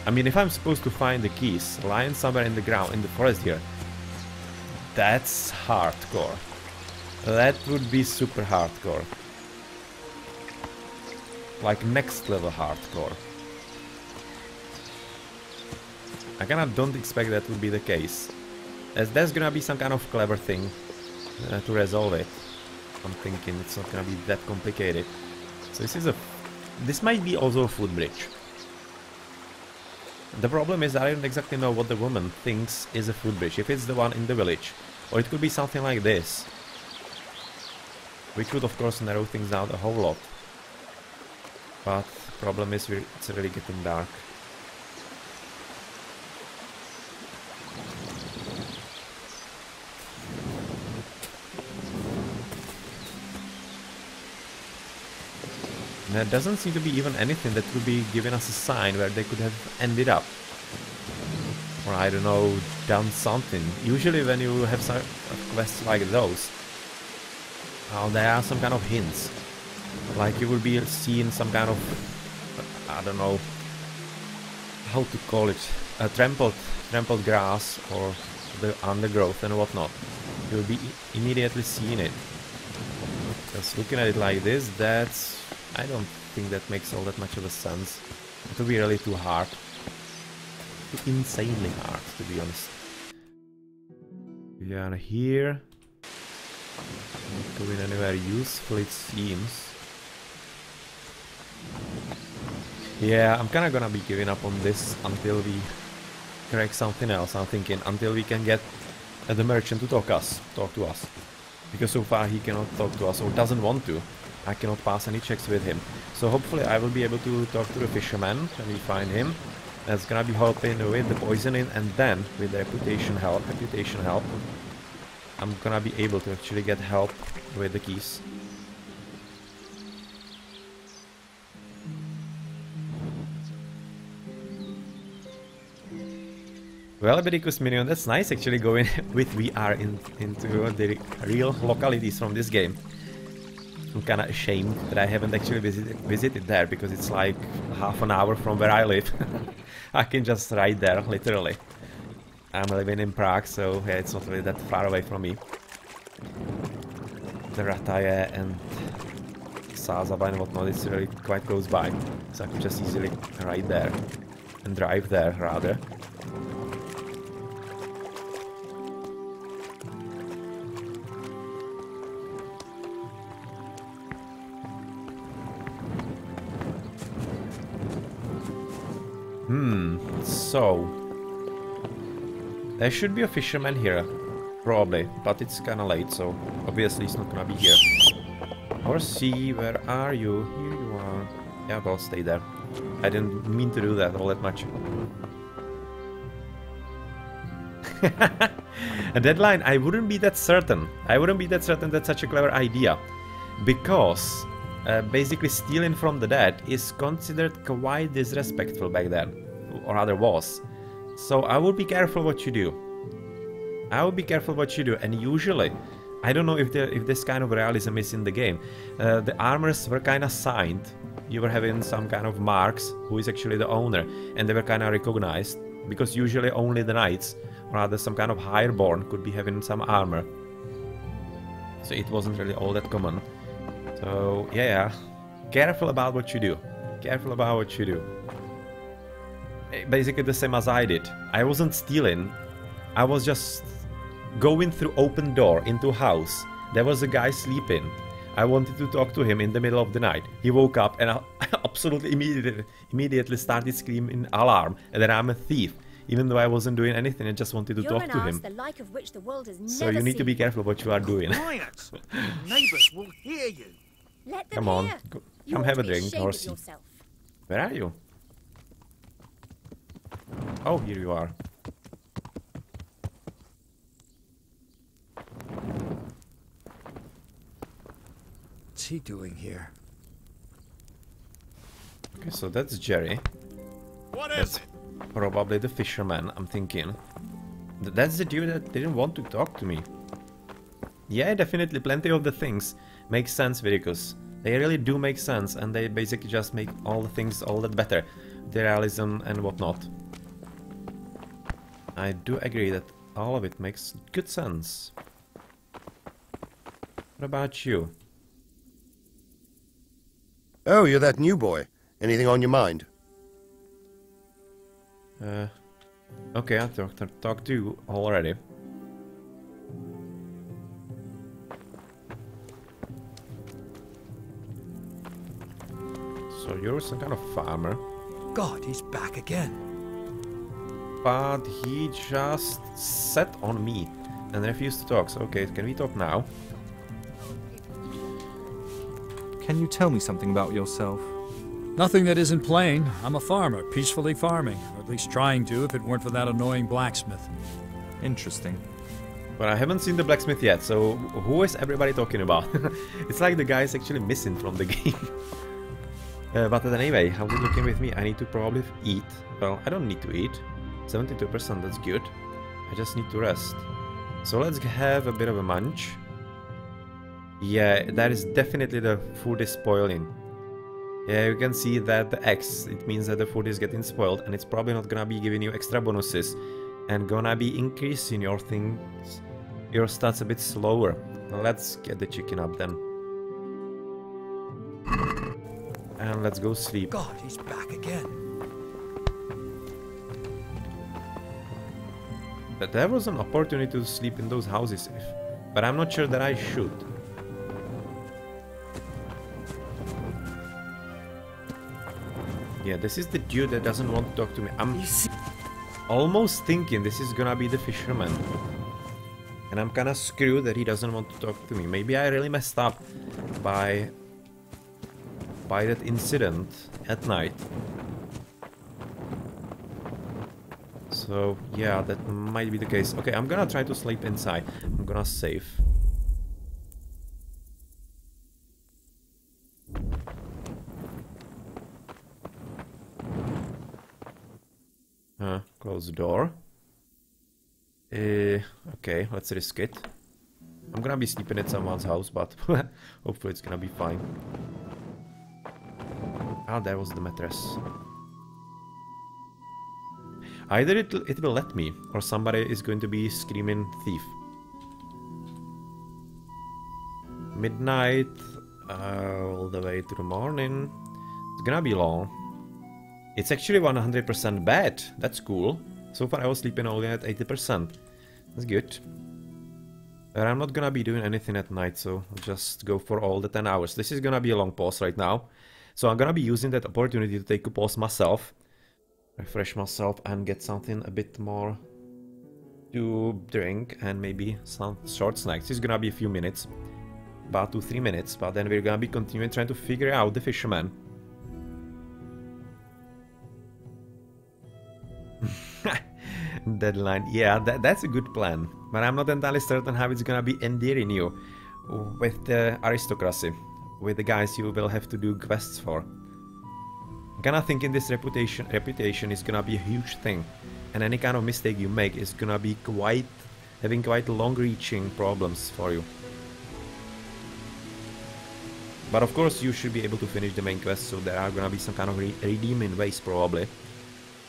I mean, if I'm supposed to find the keys lying somewhere in the ground, in the forest here, that's hardcore. That would be super hardcore. Like next level hardcore. I kinda don't expect that would be the case. As there's gonna be some kind of clever thing to resolve it. I'm thinking it's not gonna be that complicated. So this might be also a footbridge. The problem is I don't exactly know what the woman thinks is a footbridge, if it's the one in the village, or it could be something like this. We could of course narrow things down a whole lot. But the problem is it's really getting dark. There doesn't seem to be even anything that would be giving us a sign where they could have ended up. Or I don't know, done something. Usually when you have some quests like those, there are some kind of hints. Like you will be seeing some kind of, I don't know how to call it, trampled grass or the undergrowth and whatnot. You'll be immediately seeing it. Just looking at it like this, that's... I don't think that makes all that much of a sense. It would be really too hard. Too insanely hard, to be honest. We are here. Not going anywhere useful, it seems. Yeah, I'm kinda gonna be giving up on this until we crack something else. I'm thinking until we can get the merchant to talk to us. Because so far he cannot talk to us or doesn't want to. I cannot pass any checks with him. So hopefully I will be able to talk to the fisherman when we find him. That's gonna be helping with the poisoning, and then with the reputation help, I'm gonna be able to actually get help with the keys. Well, Bedicus Minion, that's nice actually going with VR into the real localities from this game. I'm kinda ashamed that I haven't actually visited there, because it's like half an hour from where I live. I can just ride there, literally. I'm living in Prague, so yeah, it's not really that far away from me. The Rataje and Sázava and whatnot, it's really quite close by. So I could just easily ride there. And drive there, rather. So there should be a fisherman here, probably, but it's kinda late, so obviously he's not gonna be here. Or see, where are you? Here you are. Yeah, well, stay there. I didn't mean to do that all that much. A deadline, I wouldn't be that certain. I wouldn't be that certain that's such a clever idea. Because basically stealing from the dead is considered quite disrespectful back then. Or rather was. So I would be careful what you do. I would be careful what you do, and usually, I don't know if this kind of realism is in the game. The armors were kind of signed. You were having some kind of marks who is actually the owner, and they were kind of recognized, because usually only the knights, or rather some kind of highborn, could be having some armor. So it wasn't really all that common. So yeah, careful about what you do. Careful about what you do. Basically the same as I did. I wasn't stealing. I was just going through open door into a house. There was a guy sleeping. I wanted to talk to him in the middle of the night. He woke up and I absolutely immediately started screaming alarm that I'm a thief. Even though I wasn't doing anything, I just wanted to talk to him. The like of which the world has So you need to be careful what you are doing. Quiet! Neighbours will hear you. Let them Come on, hear. come have a drink, horsey. Where are you? Oh, here you are. What's he doing here? Okay, so that's Jerry. What That's is it? probably the fisherman, I'm thinking. That's the dude that didn't want to talk to me. Yeah, definitely, plenty of the things make sense, Viricus. They really do make sense, and they basically just make all the things all that better. The realism and whatnot. I do agree that all of it makes good sense. What about you? Oh, you're that new boy. Anything on your mind? Okay, I talked to you already. So you're some kind of farmer. God, he's back again. But he just sat on me and refused to talk. So okay, can we talk now? Can you tell me something about yourself? Nothing that isn't plain. I'm a farmer, peacefully farming. Or at least trying to, if it weren't for that annoying blacksmith. Interesting. But I haven't seen the blacksmith yet, so who is everybody talking about? It's like the guy is actually missing from the game. But anyway, how's it looking with me? I need to probably eat. Well, I don't need to eat. 72%, that's good. I just need to rest. So let's have a bit of a munch. Yeah, that is definitely the food is spoiling. Yeah, you can see that the X, it means that the food is getting spoiled, and it's probably not gonna be giving you extra bonuses and gonna be increasing your things, your stats a bit slower. Let's get the chicken up then. And let's go sleep. God, he's back again. But there was an opportunity to sleep in those houses, but I'm not sure that I should. Yeah, this is the dude that doesn't want to talk to me. I'm almost thinking this is gonna be the fisherman. And I'm kinda screwed that he doesn't want to talk to me. Maybe I really messed up by that incident at night. So, yeah, that might be the case. Okay, I'm gonna try to sleep inside. I'm gonna save. Close the door. Okay, let's risk it. I'm gonna be sleeping at someone's house, but hopefully it's gonna be fine. Ah, there was the mattress. Either it will let me, or somebody is going to be screaming thief. Midnight, all the way to the morning. It's gonna be long. It's actually 100% bad. That's cool. So far I was sleeping only at 80%. That's good. But I'm not gonna be doing anything at night, so I'll just go for all the 10 hours. This is gonna be a long pause right now. So I'm gonna be using that opportunity to take a pause myself. Refresh myself and get something a bit more to drink and maybe some short snacks. It's gonna be a few minutes. About 2-3 minutes, but then we're gonna be continuing trying to figure out the fisherman. Deadline. Yeah, that's a good plan. But I'm not entirely certain how it's gonna be endearing you with the aristocracy, with the guys you will have to do quests for. I'm kinda thinking this reputation is gonna be a huge thing, and any kind of mistake you make is gonna be having quite long-reaching problems for you. But of course you should be able to finish the main quest, so there are gonna be some kind of redeeming ways probably.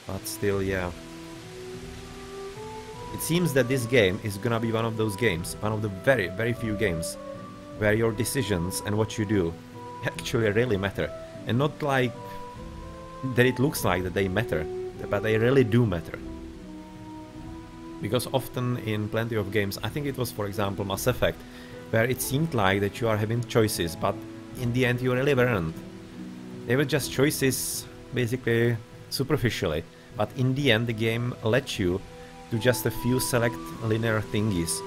But still, yeah. It seems that this game is gonna be one of those games, one of the very, very few games where your decisions and what you do actually really matter. And not like that it looks like that they matter, but they really do matter. Because often in plenty of games, I think it was for example Mass Effect, where it seemed like that you are having choices, but in the end you really weren't. They were just choices basically superficially, but in the end the game led you to just a few select linear thingies,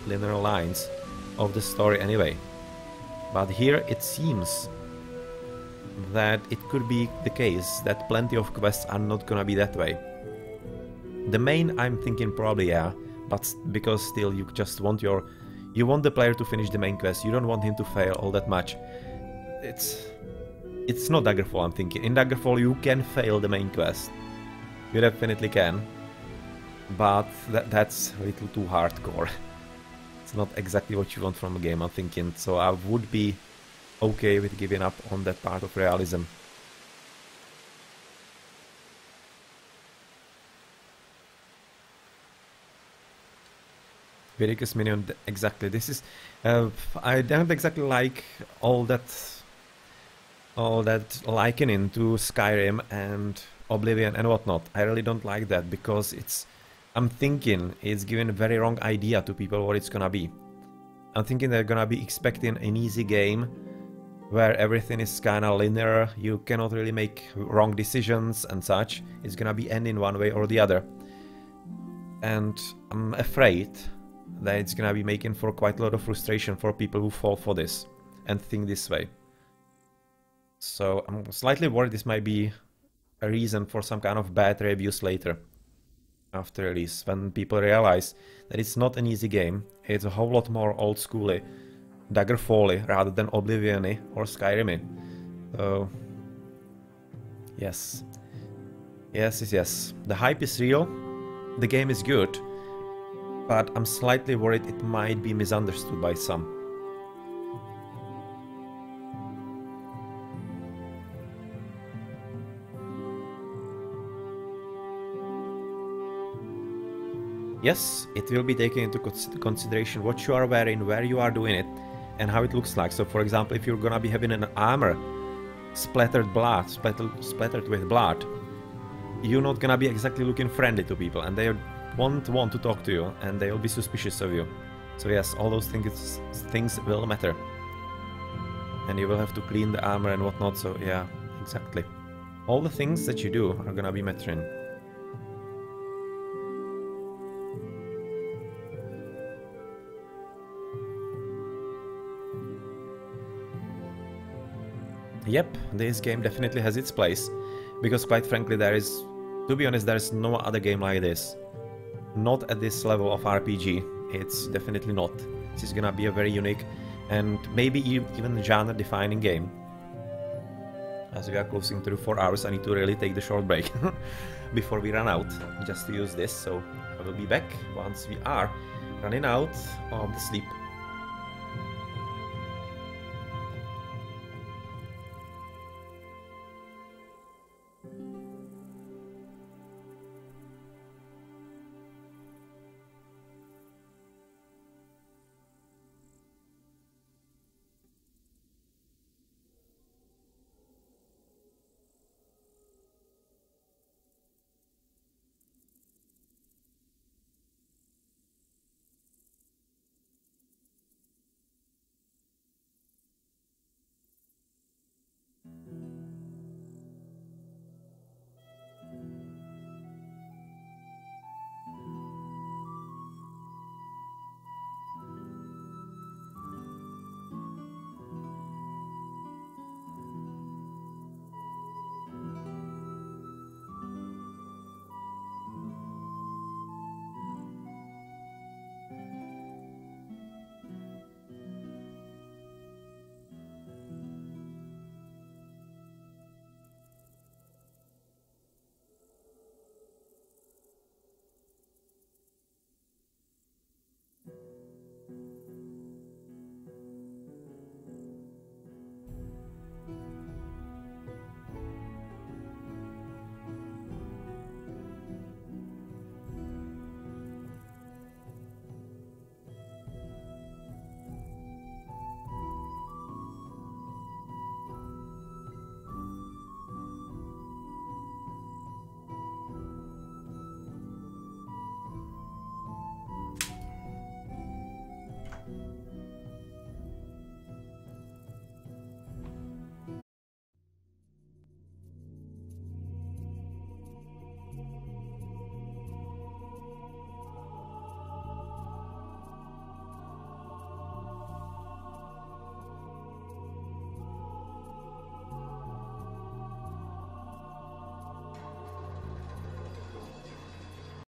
linear lines of the story anyway. But here it seems that it could be the case that plenty of quests are not gonna be that way. The main, I'm thinking probably yeah, but because still you just want you want the player to finish the main quest, you don't want him to fail all that much. It's not Daggerfall, I'm thinking. In Daggerfall you can fail the main quest. You definitely can. But that's a little too hardcore. It's not exactly what you want from a game, I'm thinking. So I would be okay with giving up on that part of realism. Vericus Minion, exactly. This is I don't exactly like all that likening to Skyrim and Oblivion and whatnot. I really don't like that because I'm thinking it's giving a very wrong idea to people what it's gonna be. I'm thinking they're gonna be expecting an easy game where everything is kinda linear, you cannot really make wrong decisions and such. It's gonna be ending one way or the other. And I'm afraid that it's gonna be making for quite a lot of frustration for people who fall for this and think this way. So I'm slightly worried this might be a reason for some kind of bad reviews later. After release, when people realize that it's not an easy game, it's a whole lot more old schooly, Daggerfall-y rather than Oblivion-y or Skyrim-y. So yes. Yes. The hype is real, the game is good, but I'm slightly worried it might be misunderstood by some. Yes, it will be taken into consideration what you are wearing, where you are doing it, and how it looks like. So for example, if you're gonna be having an armor splattered blood, splattered with blood, you're not gonna be exactly looking friendly to people, and they won't want to talk to you, and they'll be suspicious of you. So yes, all those things will matter. And you will have to clean the armor and whatnot, so yeah, exactly. All the things that you do are gonna be mattering. Yep, this game definitely has its place, because quite frankly to be honest, there is no other game like this. Not at this level of RPG, it's definitely not. This is gonna be a very unique and maybe even genre-defining game. As we are closing to the 4 hours, I need to really take the short break before we run out, just to use this, so I will be back once we are running out of the sleep.